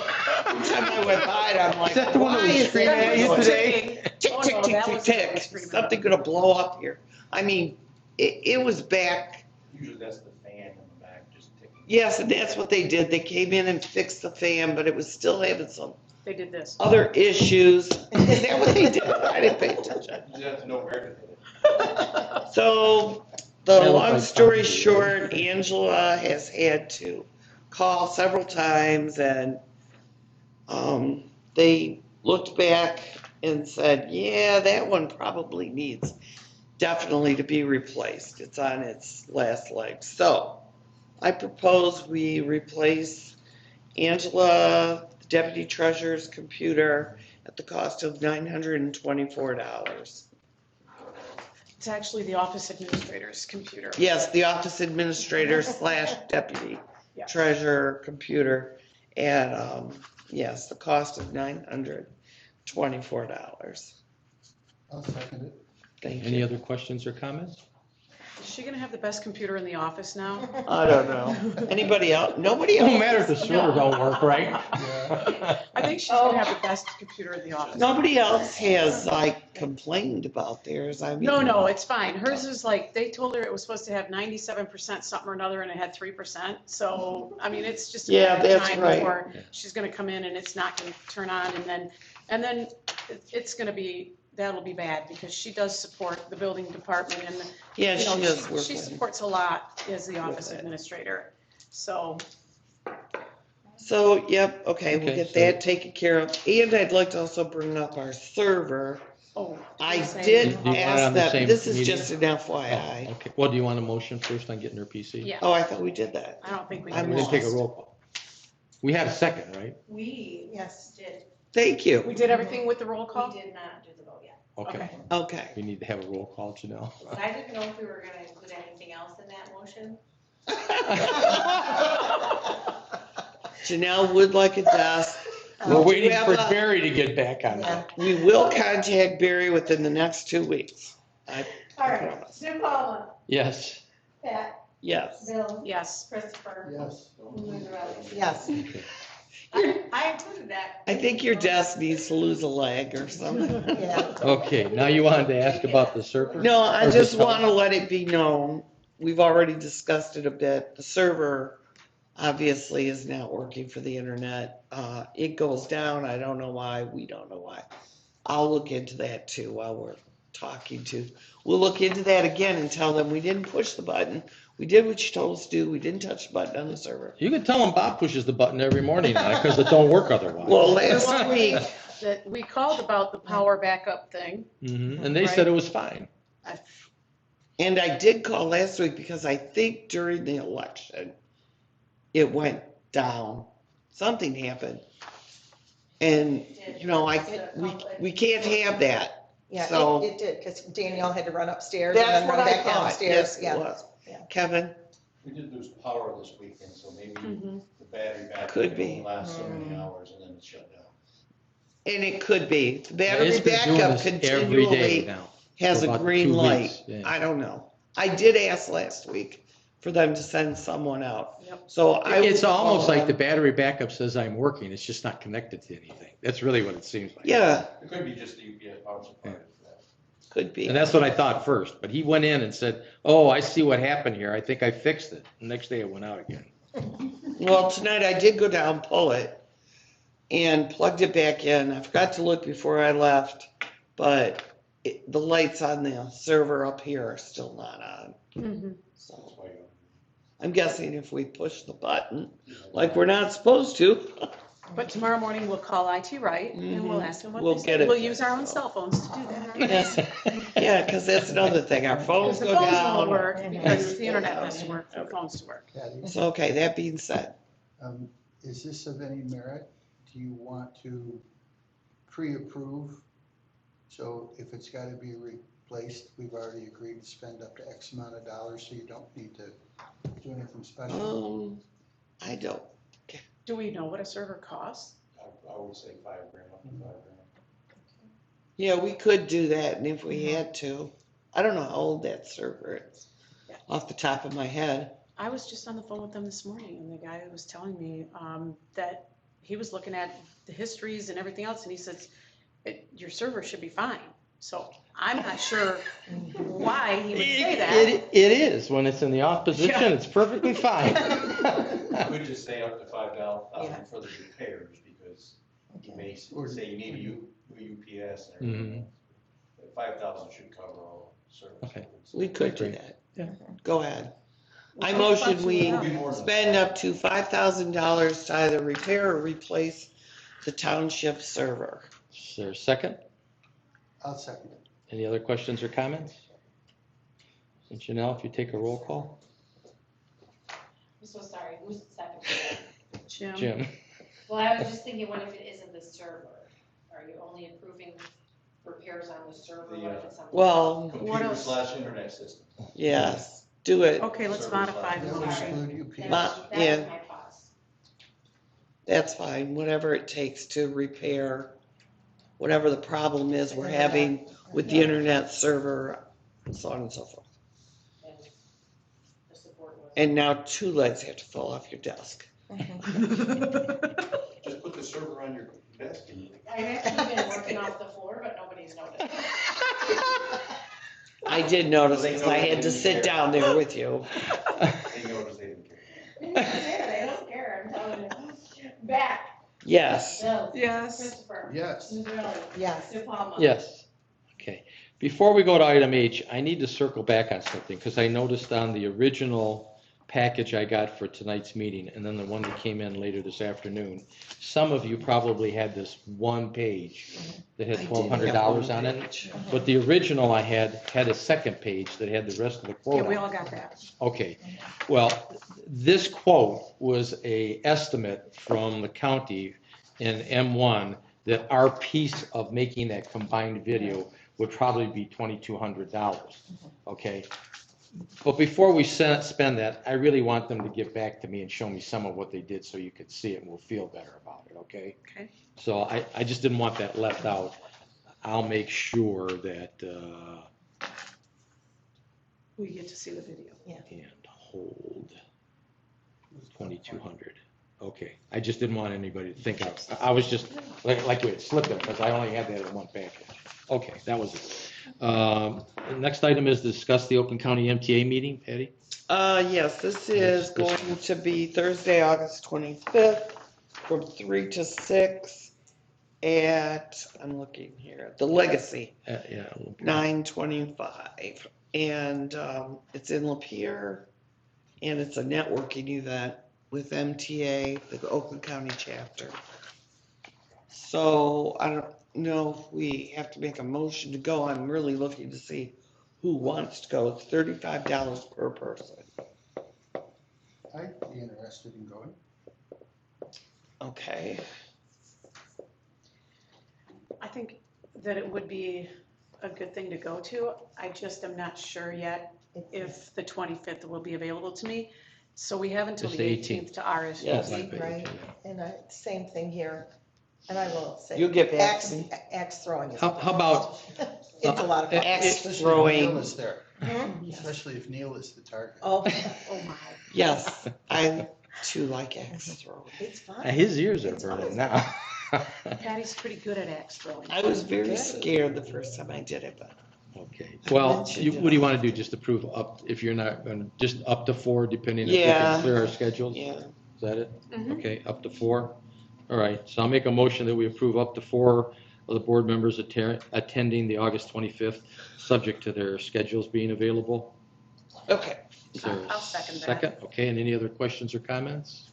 Every time I went by it, I'm like, Is that the one that why was is screaming that at you today? Tick, Oh, tick, no, tick, that tick, was tick, screaming. something gonna blow up here. I mean, it was back. Usually that's the fan in the back just ticking. Yes, and that's what they did. They came in and fixed the fan, but it was still having some They did this. other issues. Is that what they did? I didn't pay attention. You have to know where to hit it. So, the That looked long like story Tommy, short, Angela has had to call several times and, they looked back and said, yeah, that one probably needs definitely to be replaced. It's on its last legs. So, I propose we replace Angela, the deputy treasurer's computer at the cost of $924. It's actually the office administrator's computer. Yes, the office administrator / deputy Yeah. treasurer computer at, yes, the cost of $924. I'll second it. Thank Any you. other questions or comments? Is she gonna have the best computer in the office now? I don't know. Anybody else? Nobody It else? don't matter if the server don't work, right? Yeah. I think she's gonna have the best computer in the office. Nobody else has complained about theirs. I mean. No, it's fine. Hers is they told her it was supposed to have 97% something or another and it had 3%. So, I mean, it's just a Yeah, matter of that's time right. before she's gonna come in and it's not gonna turn on and then it's gonna be, that'll be bad because she does support the building department and, Yeah, you know, she does work she with. supports a lot as the office With it. administrator. So, So, yep, okay, we'll Okay, get so- that taken care of. And I'd like to also bring up our server. I same. did Do you want it ask on the that, same this is meeting? just an Oh, FYI. okay. Well, do you want a motion first on getting her PC? Yeah. Oh, I thought we did that. I don't think we I'm can. We didn't take a lost. roll call. We had a second, right? We Yes. did, Thank you. We did everything with the roll call? we did not do the vote yet. Okay. Okay. We need to have a roll call, Janelle. But I didn't know if we were gonna include anything else in that motion. Janelle would like a desk. We're We waiting have for a- Barry to get back on Yeah. that. We will contact Barry within the next 2 weeks. All right, promise. Jim Palmer, Yes. Pat, Yes. Bill, Yes. Christopher. Yes. Lizarelli. Yes. I included that. I think your desk needs to lose a leg or something. Yeah. Okay, now you wanted to ask about the server? No, I Or just tell- want to let it be known, we've already discussed it a bit. The server obviously is not working for the internet. It goes down, I don't know why, we don't know why. I'll look into that too while we're talking to. We'll look into that again and tell them we didn't push the button. We did what you told us to do. We didn't touch the button on the server. You can tell them Bob pushes the button every morning on it because it don't work otherwise. Well, last week, That we called about the power backup thing. And they said it was fine. and I did call last week because I think during the election, it went down. Something happened. And, you know, we can't have that. Yeah, So- it did, because Danielle had to run upstairs and That's then what run I back thought. downstairs. Yes, it was. Kevin? We did lose power this weekend, so maybe Mhm. the battery backup Could be. only lasts so many hours and then it's shut down. And it could be. The battery It's been doing backup this every day continually now. has for a about green 2 light. weeks, yeah. I don't know. I did ask last week for them to send someone out. Yep. So I. It's will almost call like the them. battery backup says I'm working, it's just not connected to anything. That's really what it seems like. Yeah, It could be just the UPS power supply for that. could be. And that's what I thought first, but he went in and said, oh, I see what happened here, I think I fixed it. The next day it went out again. Well, tonight I did go down, pull it, and plugged it back in. I forgot to look before I left, but the lights on the server up here are still not on. Mhm. So That's why you- I'm guessing if we push the button, like we're not supposed to, But tomorrow morning we'll call IT right and we'll Mhm. ask them what We'll they get say. it We'll use our own fixed, cell phones to do that. Yes. Yeah, because that's another thing. Our phones The go phones down. won't work because the internet has to work for phones to work. Patty, So, okay, that being said, is this of any merit? Do you want to pre-approve? So if it's gotta be replaced, we've already agreed to spend up to X amount of dollars, so you don't need to do anything special? I don't. Do we know what a server costs? I would say $5,000, up to $5,000. Yeah, we could do that, and if we had to. I don't know how old that server is, off the top of my head. I was just on the phone with them this morning and the guy was telling me that he was looking at the histories and everything else and he says, your server should be fine. So I'm not sure why he would say that. It is, when it's in the off position, Yeah. it's perfectly fine. I would just say up to $5,000 for the repairs, because you may say you need a UPS and everything. 5,000 should cover all service. Okay. We could do Agree. that. Yeah. Go ahead. I Well, motion how we about you? spend up to $5,000 to either repair or replace the township server. Is there a second? I'll second it. Any other questions or comments? And Janelle, if you take a roll call? I'm so sorry, who's the second? Jim? Well, I was just thinking, what if it isn't the server? Are you only approving repairs on the server? What if it's something? Well, Computer else? / internet system. yes, do it. Okay, let's modify the That would motion. exclude That UPS. was yeah. my cost. That's fine, whatever it takes to repair whatever the problem is we're having with the internet server, and so on and so forth. And the support was. And now 2 legs have to fall off your desk. Just put the server on your desk and. I've actually been working off the floor, but nobody's noticed. I did notice because I had to sit down there with you. They noticed they didn't care. They don't care, I'm telling you. Back, Yes. Bill, Yes. Christopher, Yes. Isabel, Yes. De Palma. Yes. Okay. Before we go to item H, I need to circle back on something, because I noticed on the original package I got for tonight's meeting, and then the one that came in later this afternoon, some of you probably had this one page that had I did $1,200 have on one it. page. But the original I had a second page that had the rest of the Yeah, quote we on all it. got that. Okay, well, this quote was a estimate from the county in M1 that our piece of making that combined video would probably be $2,200, okay? But before we spend that, I really want them to get back to me and show me some of what they did so you could see it and we'll feel better about it, okay? Okay. So I just didn't want that left out. I'll make sure that, We get to see the video. and hold 2,200. Okay, I just didn't want anybody to think I was just, like you had slipped it, because I only had that in one package. Okay, that was it. The next item is discuss the Oakland County MTA meeting, Patty? Yes, this is going to be Thursday, August 25th, from 3 to 6. at, I'm looking here, the Legacy, Yeah. 9:25. And it's in Lapeer, and it's a networking event with MTA, the Oakland County chapter. So I don't know if we have to make a motion to go. I'm really looking to see who wants to go. It's $35 per person. I'd be interested in going. Okay. I think that it would be a good thing to go to. I just am not sure yet if the 25th will be available to me. So we have until It's the the 18th to Yes. RSVP. Right, and same thing here. And I will say. You'll get back to me. Axe throwing is. How about- It's a lot of fun. Axe Especially if throwing. Neil is there, Hmm? especially if Neil is the target. Oh, Oh my. Yes, I too like axe throwing. it's fun. His ears are It's burning always now. Patty's pretty good at axe throwing. I was very scared the first time I did it, but Okay, I well, mentioned it. what do you want to do? Just approve up, if you're not, just up to 4, depending if we Yeah. can clear our schedules? yeah. Is that it? Mhm. Okay, up to 4? All right, so I'll make a motion that we approve up to 4 of the board members attending the August 25th, subject to their schedules being available. Okay. Is there a I'll second that. Second, okay, and any other questions or comments?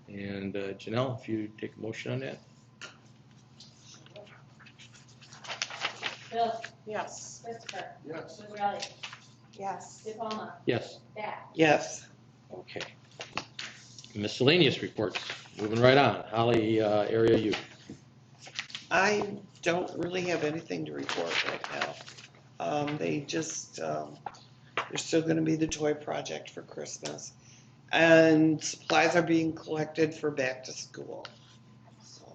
And Janelle, if you take a motion on that? Bill, Yes. Christopher, Yes. Lizarelli, Yes. DePalma, Yes. Bath. Yes. Okay. Miscellaneous reports, moving right on. Holly, area youth. I don't really have anything to report right now. They just, there's still gonna be the toy project for Christmas. And supplies are being collected for back to school. So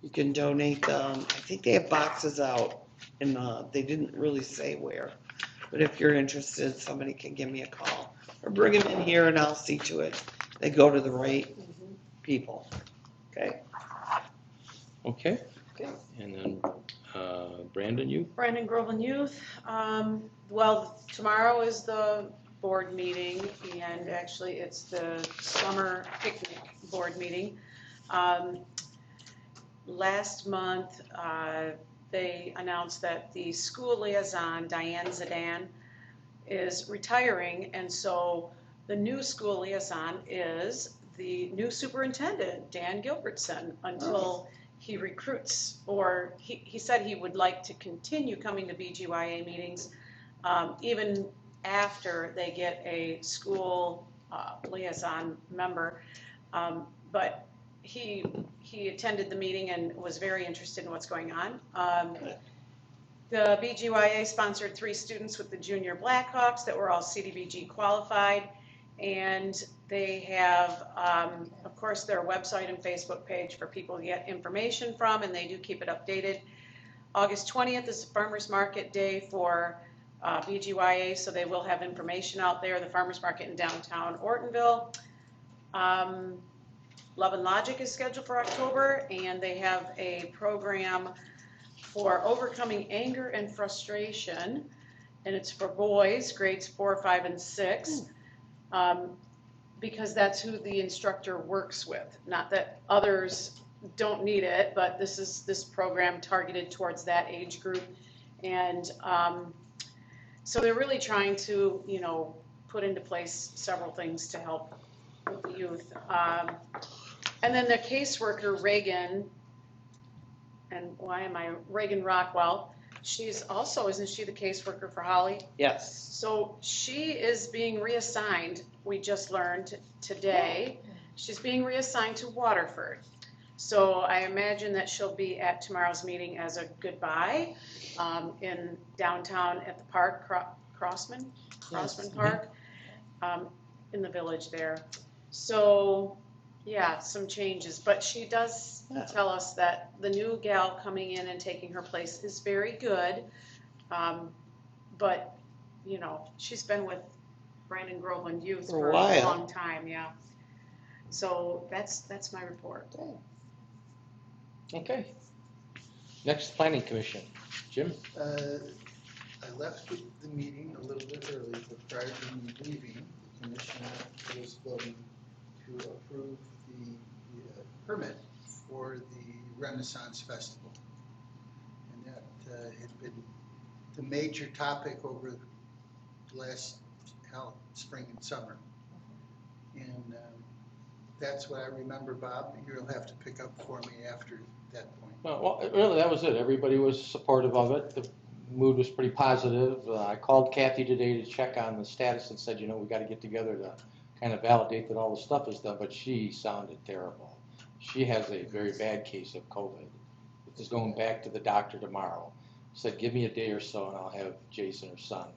you can donate them. I think they have boxes out and they didn't really say where. But if you're interested, somebody can give me a call or bring them in here and I'll see to it. They go to the right people. Okay? Okay. Okay. And then Brandon, you? Brandon Groveland Youth. Well, tomorrow is the board meeting, and actually it's the summer picnic board meeting. Last month, they announced that the school liaison, Diane Zidane, is retiring, and so the new school liaison is the new superintendent, Dan Gilbertson, until he recruits, or he said he would like to continue coming to BGYA meetings, even after they get a school liaison member. But he attended the meeting and was very interested in what's going on. The BGYA sponsored 3 students with the Junior Blackhawks that were all CDBG qualified. And they have, of course, their website and Facebook page for people to get information from, and they do keep it updated. August 20th is Farmers Market Day for BGYA, so they will have information out there, the Farmers Market in downtown Ortonville. Love and Logic is scheduled for October, and they have a program for overcoming anger and frustration, and it's for boys, grades 4, 5, and 6. Because that's who the instructor works with. Not that others don't need it, but this is this program targeted towards that age group. And so they're really trying to, put into place several things to help with the youth. And then the caseworker, Reagan, and Reagan Rockwell, she's also, isn't she the caseworker for Holly? Yes. So she is being reassigned, we just learned today, she's being reassigned to Waterford. So I imagine that she'll be at tomorrow's meeting as a goodbye in downtown at the park, Crossman Park, in the village there. So, yeah, some changes, but she does tell us that the new gal coming in and taking her place is very good. But, she's been with Brandon Groveland Youth for a while. long time, yeah. So that's my report. Okay. Next, Planning Commission. Jim? I left the meeting a little bit early, but prior to me leaving, the commission was voting to approve the permit for the Renaissance Festival. And that had been the major topic over the last spring and summer. And that's what I remember, Bob. You'll have to pick up for me after that point. Well, really, that was it. Everybody was supportive of it. The mood was pretty positive. I called Kathy today to check on the status and said, you know, we got to get together to kind of validate that all the stuff is done, but she sounded terrible. She has a very bad case of COVID. Is going back to the doctor tomorrow. Said, give me a day or so and I'll have Jason, her son,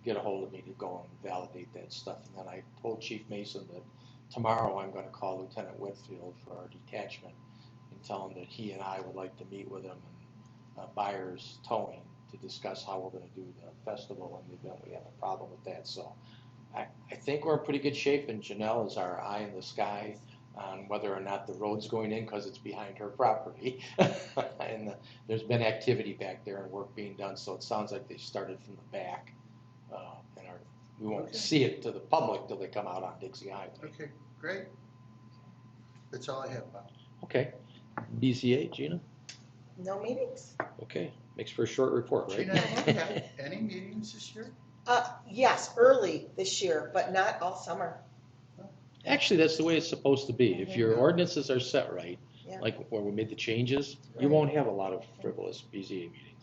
get a hold of me to go and validate that stuff. And then I told Chief Mason that tomorrow I'm going to call Lieutenant Whitfield for our detachment and tell him that he and I would like to meet with him and Byers Towing to discuss how we're going to do the festival in the event we have a problem with that. So I think we're in pretty good shape, and Janelle is our eye in the sky on whether or not the road's going in because it's behind her property. And there's been activity back there and work being done, so it sounds like they started from the back. And we won't see it to the public till they come out on Dixie Highway. Okay, great. That's all I have, Bob. Okay. BZA, Gina? No meetings. Okay. Makes for a short report, right? Gina, have you had any meetings this year? Yes, early this year, but not all summer. Actually, that's the way it's supposed to be. If your ordinances are set right, Yeah. like where we made the changes, you Right. won't have a lot of frivolous BZA meetings.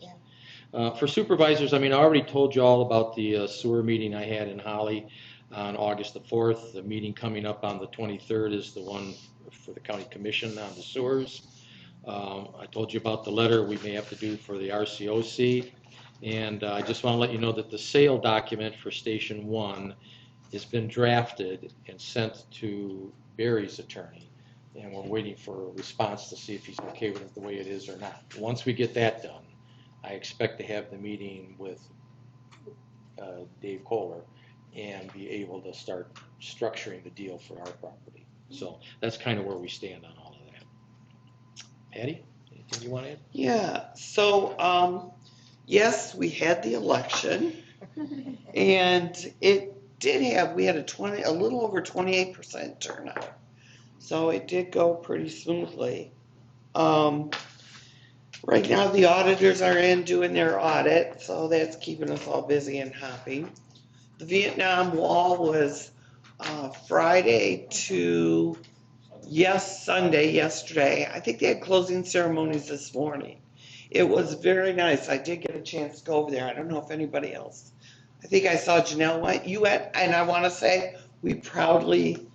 Yeah. For supervisors, I mean, I already told you all about the sewer meeting I had in Holly on August the 4th. The meeting coming up on the 23rd is the one for the county commission on the sewers. I told you about the letter we may have to do for the RCOC. And I just want to let you know that the sale document for Station 1 has been drafted and sent to Barry's attorney, and we're waiting for a response to see if he's okay with it the way it is or not. Once we get that done, I expect to have the meeting with Dave Kohler and be able to start structuring the deal for our property. So that's kind of where we stand on all of that. Patty, anything you want to add? Yeah, so, yes, we had the election, and we had a little over 28% turnout. So it did go pretty smoothly. Right now, the auditors are in doing their audit, so that's keeping us all busy and happy. The Vietnam Wall was Friday to Sunday, yesterday. I think they had closing ceremonies this morning. It was very nice. I did get a chance to go over there. I don't know if anybody else. I think I saw Janelle went. You went, and I want to say we proudly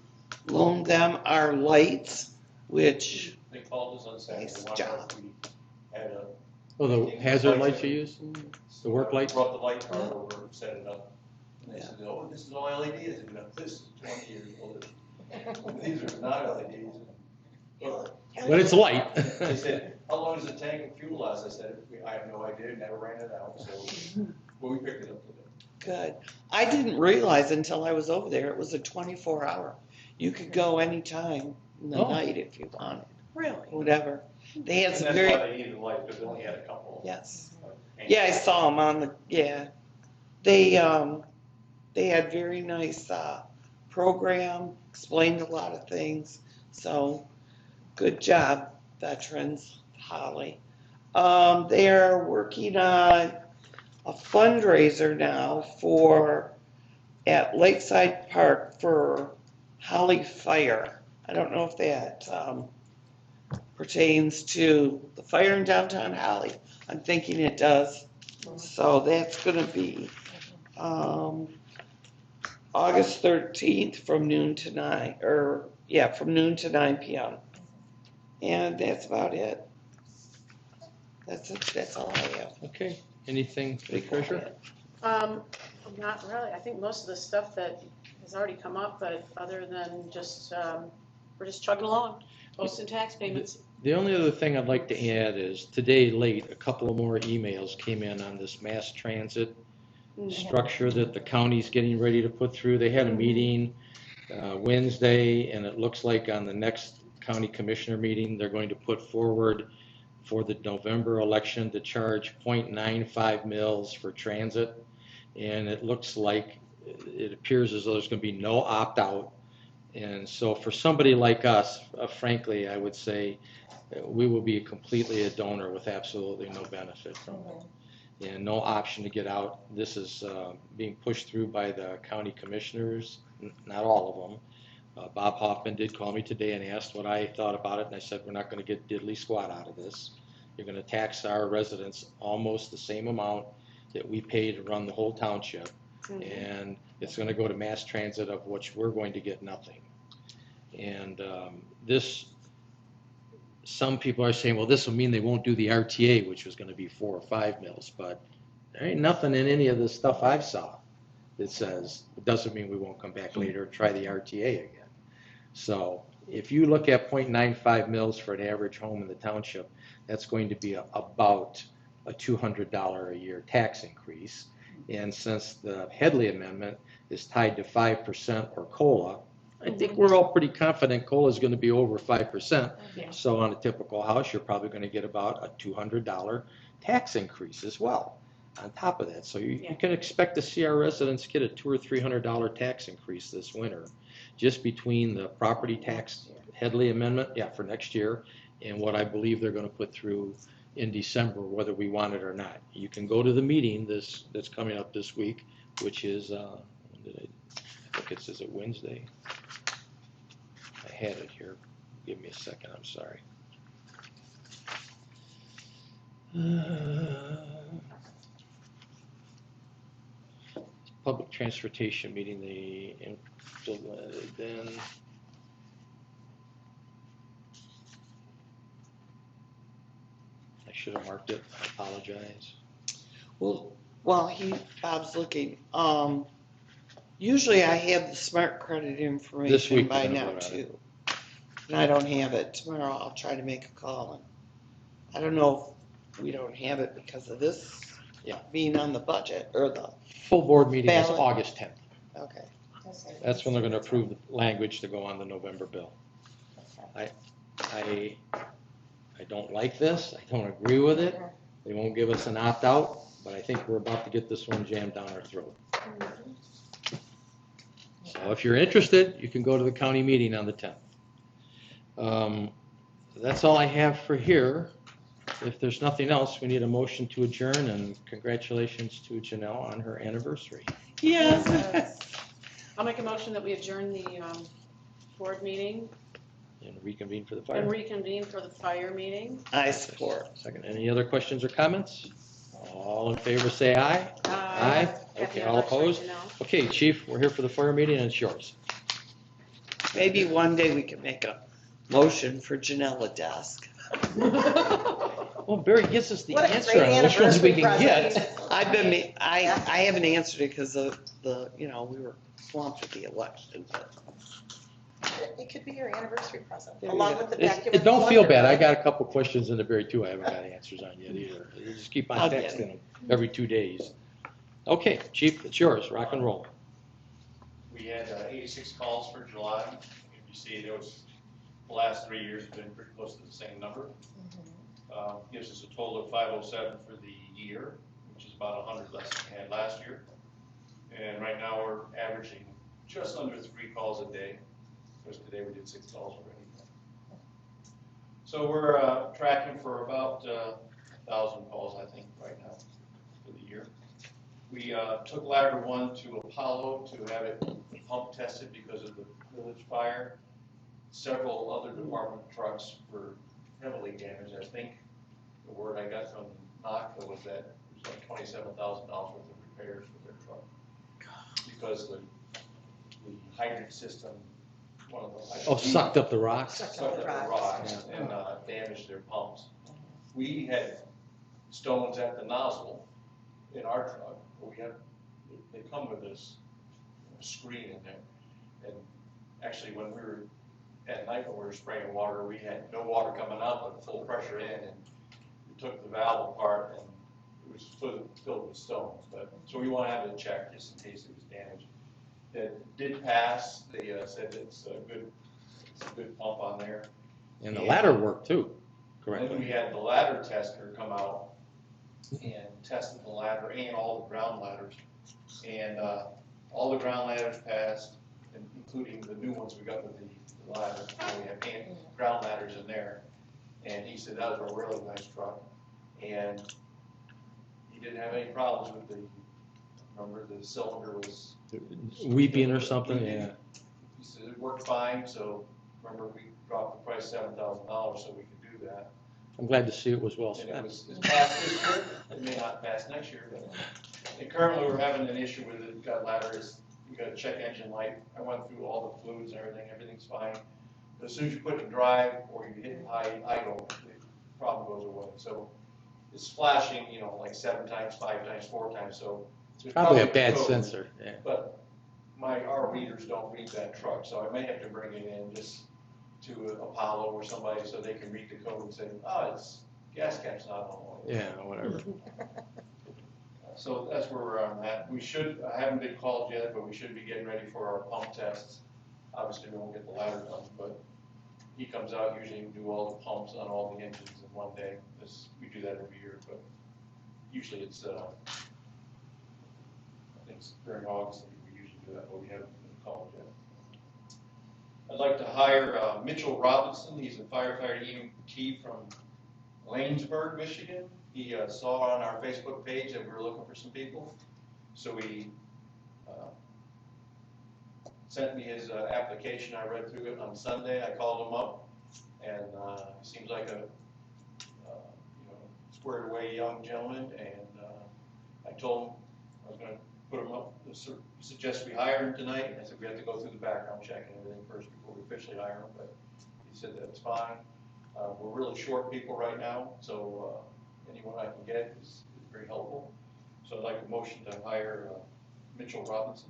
loaned them our lights, which They called us on Saturday. Nice One job. we had a. Oh, the hazard lights you use? The work lights? Brought the light card over, set it up. And they said, oh, this is all LEDs. And this is 20 years old. These are not LEDs. But it's light. They said, how long does the tank of fuel last? I said, I have no idea, never ran it out, so, well, we picked it up today. good. I didn't realize until I was over there, it was a 24-hour. You could go anytime in the Oh. night if you wanted, Really? whatever. They had And some that's very, why they needed light, because they only had a couple. yes. And- Yeah, I saw them on the, yeah. They had very nice, program, explained a lot of things. So, good job, veterans, Holly. They're working on a fundraiser now at Lakeside Park for Holly Fire. I don't know if that, pertains to the fire in downtown Holly. I'm thinking it does. So that's gonna be, August 13th from noon to 9 p.m. And that's about it. That's it, that's all I have. Okay, anything for the treasurer? Not really. I think most of the stuff that has already come up, but other than just, we're just chugging along, posting tax payments. The only other thing I'd like to add is today late, a couple of more emails came in on this mass transit structure that the county's getting ready to put through. They had a meeting Wednesday, and it looks like on the next county commissioner meeting, they're going to put forward for the November election to charge 0.95 mils for transit. And it looks like, it appears as though there's going to be no opt-out, And so for somebody like us, frankly, I would say we will be completely a donor with absolutely no benefit from it. And no option to get out. This is being pushed through by the county commissioners, not all of them. Bob Hoffman did call me today and asked what I thought about it, and I said, we're not going to get diddly squat out of this. You're going to tax our residents almost the same amount that we pay to run the whole township, and it's going to go to mass transit, of which we're going to get nothing. And some people are saying, well, this will mean they won't do the RTA, which was going to be 4 or 5 mills, but there ain't nothing in any of the stuff I've saw that says it doesn't mean we won't come back later and try the RTA again. So if you look at 0.95 mils for an average home in the township, that's going to be about a $200 a year tax increase. And since the Headley Amendment is tied to 5% or COLA, I think we're all pretty confident COLA is going to be over 5%. So on a typical house, you're probably going to get about a $200 tax increase as well on top of that. So you can expect to see our residents get a $200 or $300 tax increase this winter, just between the property tax Headley Amendment, for next year, and what I believe they're going to put through in December, whether we want it or not. You can go to the meeting that's coming up this week, which is, is it Wednesday? I had it here. Give me a second, I'm sorry. Public transportation meeting, then I should have marked it. I apologize. Well, while Bob's looking, usually I have the smart credit This information week by we're gonna now vote on too. And I don't have it. Tomorrow I'll try to make a call. And I don't know if we don't have it because of this being on the budget or the, Full board meeting is Ballot. August 10th. okay. That's when they're going to approve the language to go on the November bill. I don't like this. I don't agree with it. They won't give us an opt-out, but I think we're about to get this one jammed down our throat. So if you're interested, you can go to the county meeting on the 10th. That's all I have for here. If there's nothing else, we need a motion to adjourn, and congratulations to Janelle on her anniversary. Yes. I'll make a motion that we adjourn the board meeting And reconvene for the and fire. reconvene for the fire meeting. I support. Second, any other questions or comments? All in favor say aye. Aye. Okay, all opposed? Okay, Chief, we're here for the fire meeting, and it's yours. Maybe one day we can make a motion for Janelle desk. Well, Barry gives us the What a answer great on which ones we can anniversary get. I haven't answered it because of the, we were swamped with the election, but. It could be your anniversary present, There you along go. with the document. Don't feel bad, I got a couple questions in the Barry too I haven't got answers on yet either. You just keep on I'll get texting them every 2 days. Okay, Chief, it's yours, rock and roll. We had 86 calls for July. If you see, the last 3 years have been pretty close to the same number. Gives us a total of 507 for the year, which is about 100 less than we had last year. And right now we're averaging just under 3 calls a day. Because today we did 6 calls already. So we're tracking for about 1,000 calls, I think, right now for the year. We took ladder 1 to Apollo to have it pump tested because of the village fire. Several other department trucks were heavily damaged. I think the word I got from NACA was that it was like $27,000 worth of repairs for their truck. Because the hydrant system, one of the Sucked up the rocks? sucked up the rocks and damaged their pumps. We had stones at the nozzle in our truck. They come with this screen in there. And actually, when we were at night when we were spraying water, we had no water coming out, but full pressure in, and we took the valve apart, and it was filled with stones. So we want to have it checked just in case it was damaged. It did pass. They said it's a good pump on there. And the ladder worked too, correct? Then we had the ladder tester come out and tested the ladder and all the ground ladders. And all the ground ladders passed, including the new ones we got with the ladder. We have ground ladders in there. And he said that was a really nice truck. And he didn't have any problems with remember the cylinder was Weeping or something, yeah. He said it worked fine, so remember we dropped the price $7,000 so we could do that. I'm glad to see it was well And spent. it's passed this year, it may not pass next year, but and currently we're having an issue with it, got ladder, we got a check engine light. I went through all the fluids and everything's fine. But as soon as you put it in drive or you hit high idle, the problem goes away. So it's flashing, like 7 times, 5 times, 4 times, so. It's probably a the bad code, sensor, yeah. But our readers don't read that truck, so I may have to bring it in just to Apollo or somebody so they can read the code and say, oh, it's gas cap's not on. Yeah, whatever. So that's where we're on that. I haven't been called yet, but we should be getting ready for our pump tests. Obviously, we won't get the ladder done, but he comes out usually and do all the pumps on all the engines in one day. We do that every year, but usually it's, I think it's during August that we usually do that, but we haven't been called yet. I'd like to hire Mitchell Robinson. He's a firefighter EMT from Lanesburg, Michigan. He saw on our Facebook page that we were looking for some people. So he sent me his application. I read through it on Sunday. I called him up, and he seems like a squared away young gentleman. And I told him I was going to put him up, suggest we hire him tonight. And I said we have to go through the background check and everything first before we officially hire him. But he said that's fine. We're really short people right now, so anyone I can get is very helpful. So I'd like a motion to hire Mitchell Robinson.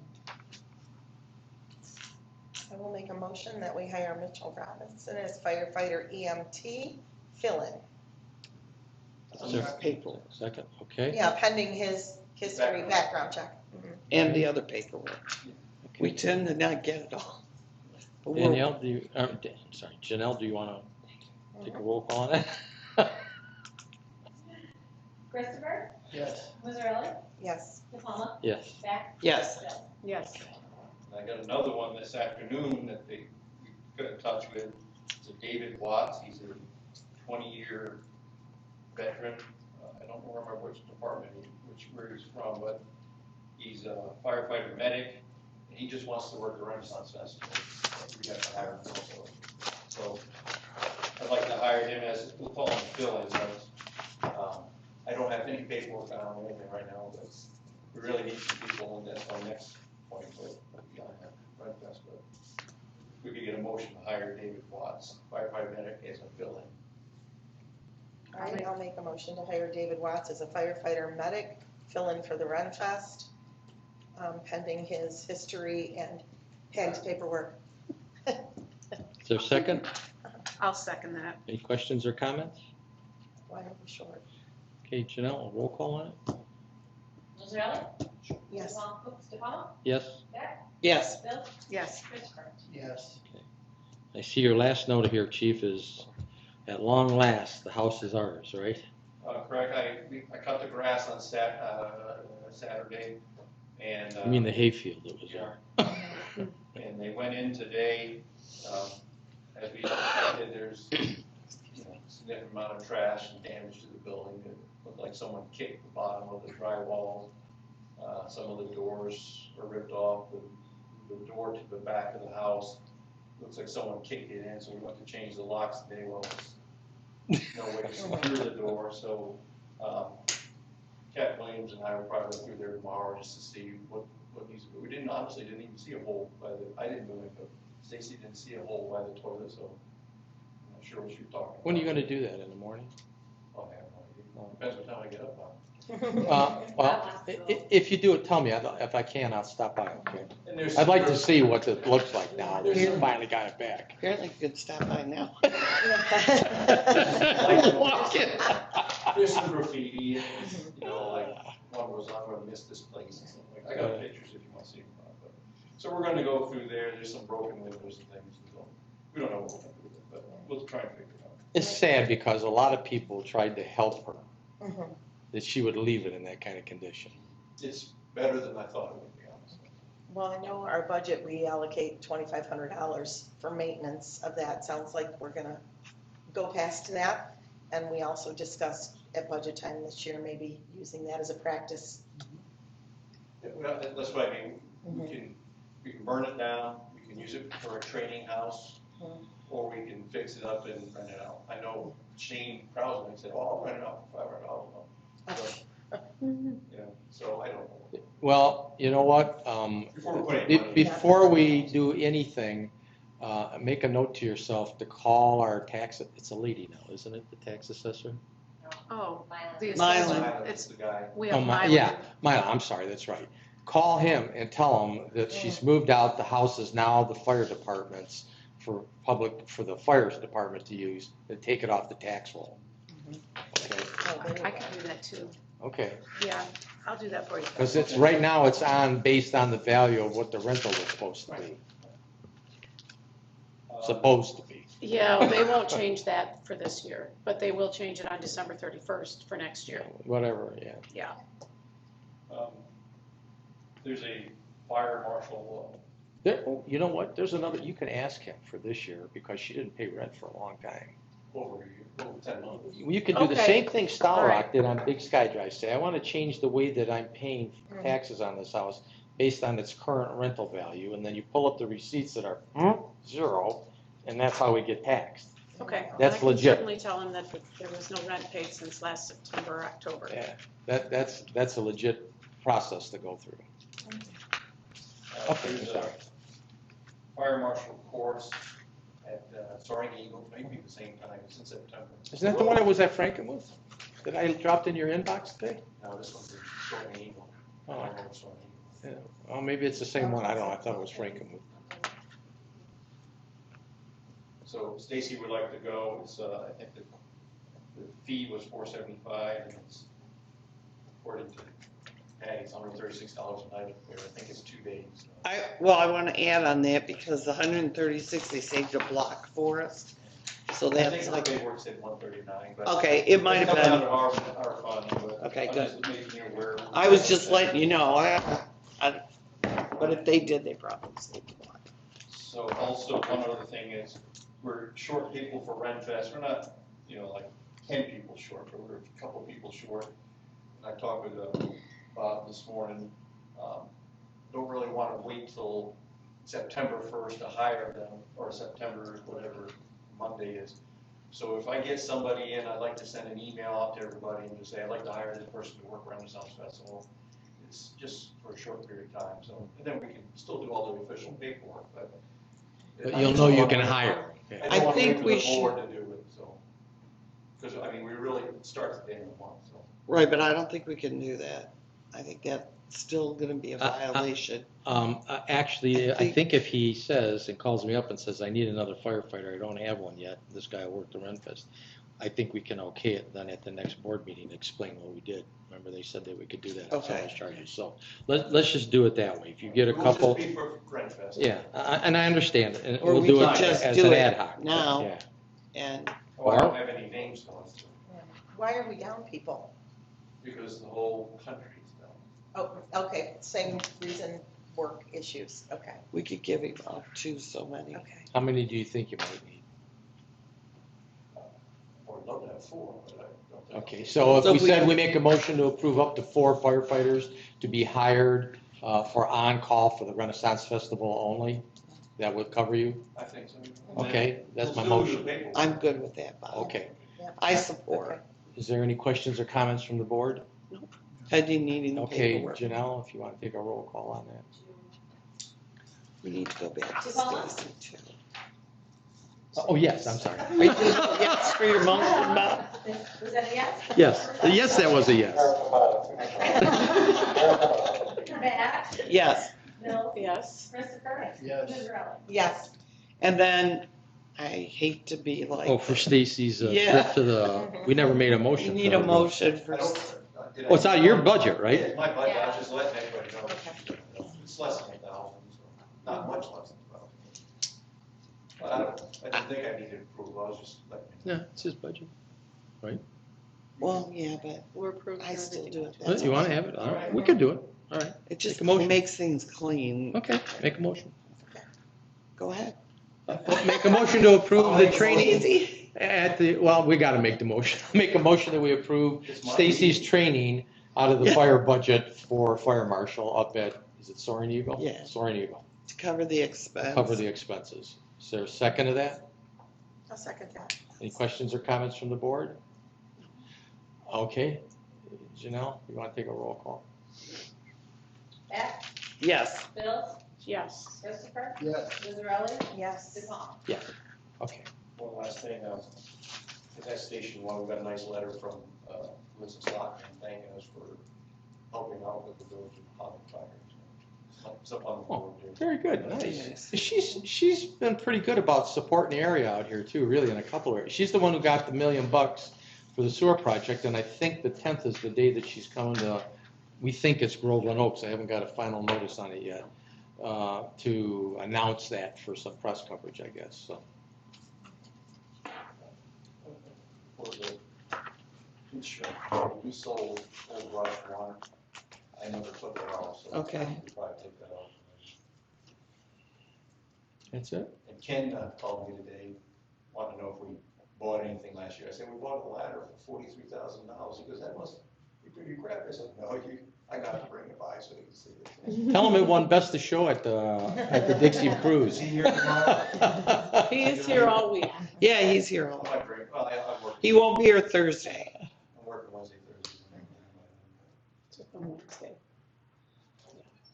I will make a motion that we hire Mitchell Robinson as firefighter EMT fill-in. Paperwork. Second, okay. Yeah, pending his history background check. And the other paperwork. We tend to not get it all. But we're- Danielle, sorry, Janelle, do you want to take a roll call on that? Christopher, Yes. Mazzarelli, Yes. DePalma, Yes. Beck, Yes. Bill. Yes. And I got another one this afternoon that we got in touch with. It's a David Watts. He's a 20-year veteran. I don't remember which department, where he's from, but he's a firefighter medic. And he just wants to work the Renaissance Festival. We have to hire him also. So I'd like to hire him as, we'll call him Phil, I don't have any paperwork on anything right now, but we really need some people, and that's our next point, but beyond that, right, that's good. We could get a motion to hire David Watts, firefighter medic, as a fill-in. All right, I'll make a motion to hire David Watts as a firefighter medic fill-in for the Ren Fest, pending his history and his paperwork. Is there a second? I'll second that. Any questions or comments? Why are we short? Okay, Janelle, a roll call on it? Mazzarelli, Yes. DePalma, Yes? Beck, Yes. Bill, Yes. Christopher. Yes. I see your last note here, Chief, is at long last, the house is ours, right? Correct, I cut the grass on Saturday, and. I mean the hayfield that was there. And they went in today, as we expected, there's significant amount of trash and damage to the building. It looked like someone kicked the bottom of the drywall. Some of the doors are ripped off. The door to the back of the house looks like someone kicked it in, so we went to change the locks today. Well, there's no way to secure the door, so Cat Williams and I will probably go through there tomorrow just to see what needs to be. We honestly didn't even see a hole I didn't move it, but Stacy didn't see a hole by the toilet, so I'm not sure what you're talking about. When are you gonna do that, in the morning? Oh, I have no idea. Depends what time I get up on. Well, if you do it, tell me, if I can, I'll stop by, okay? And there's I'd like to see what it looks like now, that you finally got it back. Apparently you could stop by now. Walking. There's some graffiti, and, like one goes on, I missed this place and something like. I got pictures if you want to see them. But, so we're going to go through there. There's some broken windows and things. So we don't know what we're going to do with it, but we'll try and figure it out. It's sad because a lot of people tried to help her, that she would leave it in that kind of condition. It's better than I thought it would be, honestly. Well, I know our budget, we allocate $2,500 for maintenance of that. Sounds like we're gonna go past that. And we also discussed at budget time this year, maybe using that as a practice. Well, that's what I mean, we can burn it down, we can use it for a training house, or we can fix it up and rent it out. I know Shane Krause said, oh, I'll rent it out for $500 a month. You know, so I don't know. Well, you know what? Before we put any money in. Before we do anything, make a note to yourself to call our tax, it's a lady now, isn't it, the tax assessor? Oh, Mylan. the Mylan. assessor, It's the guy. we Oh, have my, Mylan. yeah, Mila, I'm sorry, that's right. Call him and tell him that she's moved out, the house is now the fire department's for the fire department to use, and take it off the tax roll. Okay, I can do that too. okay, Yeah, I'll do that for you. because it's, right now, it's based on the value of what the rental was supposed to be, supposed to be. Yeah, they won't change that for this year, but they will change it on December 31st for next year. Whatever, yeah. Yeah. There's a fire marshal, There, you know what, there's another, you can ask him for this year, because she didn't pay rent for a long time. over 10 months. You can do the Okay. same thing Star All Rock right. did on Big Sky Drive, say, I want to change the way that I'm paying taxes on this house based on its current rental value, and then you pull up the receipts that are zero, and that's how we get taxed. Okay. That's I can legit. certainly tell them that there was no rent paid since last September or October. Yeah, that's a legit process to go through. Okay, There's a sorry. fire marshal course at Soaring Eagle, maybe the same time, it's in September. Isn't that the one that was at Frankenmuth, that I dropped in your inbox today? No, this one's Soaring Eagle. Oh. I don't know Soaring Eagle. Yeah. Oh, maybe it's the same one, I don't know, I thought it was Frankenmuth. So Stacy would like to go, it's, I think the fee was $475, and it's, according to Patty, it's $136 a night, I think it's 2 days. I want to add on that because the 136, they saved a block for us. So I that's think like, the paperwork said 139, but. okay, it might have It's coming been. out of our fund, but. Okay, I'm good. just making you aware. I was just letting you know. But if they did, they probably saved a block. So also, one other thing is, we're short people for Renfest. We're not, like 10 people short, but we're a couple people short. And I talked with Bob this morning. Don't really want to wait till September 1st to hire them, or September, whatever Monday is. So if I get somebody in, I'd like to send an email out to everybody and just say, I'd like to hire this person to work Renaissance Festival. It's just for a short period of time, so, and then we can still do all the official paperwork, but. But you'll know you can hire. Yeah. I don't want to think wait for we the board to do it, so. Because, we really start at the end of the month, so. Right, but I don't think we can do that. I think that's still going to be a violation. Actually, I think- think if he says and calls me up and says, I need another firefighter, I don't have one yet, this guy worked the Renfest, I think we can okay it, then at the next board meeting, explain what we did. Remember, they said that we could do that on Okay. service charges, so let's just do it that way. If you get a couple, We'll just be for Renfest. yeah, and I understand it, and Or we'll we do could it just as do an it ad hoc. now. Yeah. And Oh, I don't have any names though, Why are we down people? because the whole country's down. Oh, okay, same reason, work issues, okay, we could give him up to so many. okay. How many do you think you might need? Or I'd love to have 4, but I don't think. Okay, so So if we we- said we make a motion to approve up to 4 firefighters to be hired for on-call for the Renaissance Festival only, that would cover you? I think so. Okay, that's my We'll still do motion. the paperwork. I'm good with that, Bob. Okay, I support. is there any questions or comments from the board? Pending needing the Okay, paperwork. Janelle, if you want to take a roll call on that. We need to go back to Paula? Stacy too. Oh, yes, I'm sorry. Yes, for your motion, Bob. Was that a yes? Yes, that was a yes. Matt? Yes, Bill? Yes. Christopher? Yes. Ms. Rowland? Yes, and then I hate to be like. Oh, for Stacy's Yeah. trip to the, we never made a You motion. need for a her. motion for, I don't. did I- Oh, it's out of your budget, Yeah, right? it's my budget, I was just letting everybody know. It's less than 1,000, so not much less than 1,000. But I didn't think I needed approval, I was just letting. Yeah, it's his budget. well, yeah, but We're approving I still everything. do it. Well, That's You want to okay. have it? All right, we could do it. All right, It just Make a motion. makes things clean. okay, make a motion. Go ahead. Make a motion to approve the It's training easy. at the, well, we gotta make the motion. Make a motion that we approve Stacy's training out of the Yeah. fire budget for fire marshal up at, is it Soaring Eagle? Yeah. Soaring Eagle, To cover the expense. cover the expenses. Is there a second of that? I'll second that. Any questions or comments from the board? Okay, Janelle, you wanna take a roll call? Beth, Yes. Bill, Yes. Christopher, Yes. Lizarelli, Yes. DePaul. Okay, One last thing, at that Station 1, we got a nice letter from Mrs. Lockman thanking us for helping out with the village of Holland Fire. It's up on the board there. very good, nice. She's been pretty good about supporting the area out here too, really, in a couple of areas. She's the one who got the $1 million for the sewer project, and I think the 10th is the day that she's coming to, we think it's Groveland Oaks, I haven't got a final notice on it yet, to announce that for some press coverage, I guess, so. For the insurance, we sold Old Rush 1. I never took it off, so Okay. we'll probably take that off. That's it? And Ken called me today, wanted to know if we bought anything last year. I said, we bought a ladder for $43,000. He goes, that must be pretty crap. I said, no, I got to bring it by so you can see it. Tell him it won Best of Show at the Dixie Cruise. Is he here tomorrow? He is here all week. Yeah, he's here. I might bring, well, I'm working. He won't be here Thursday. I'm working Wednesday, Thursday.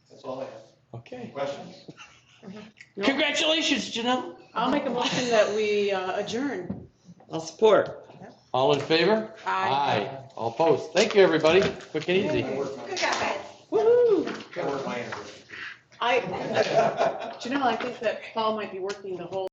That's all I have. Okay. Questions? Congratulations, Janelle. I'll make a motion that we adjourn. I'll support. All in favor? Aye. All opposed? Thank you, everybody. Quick and easy. I work my, Good guys. Woo-hoo. I work my anniversary. I, Janelle, I think that Paul might be working the whole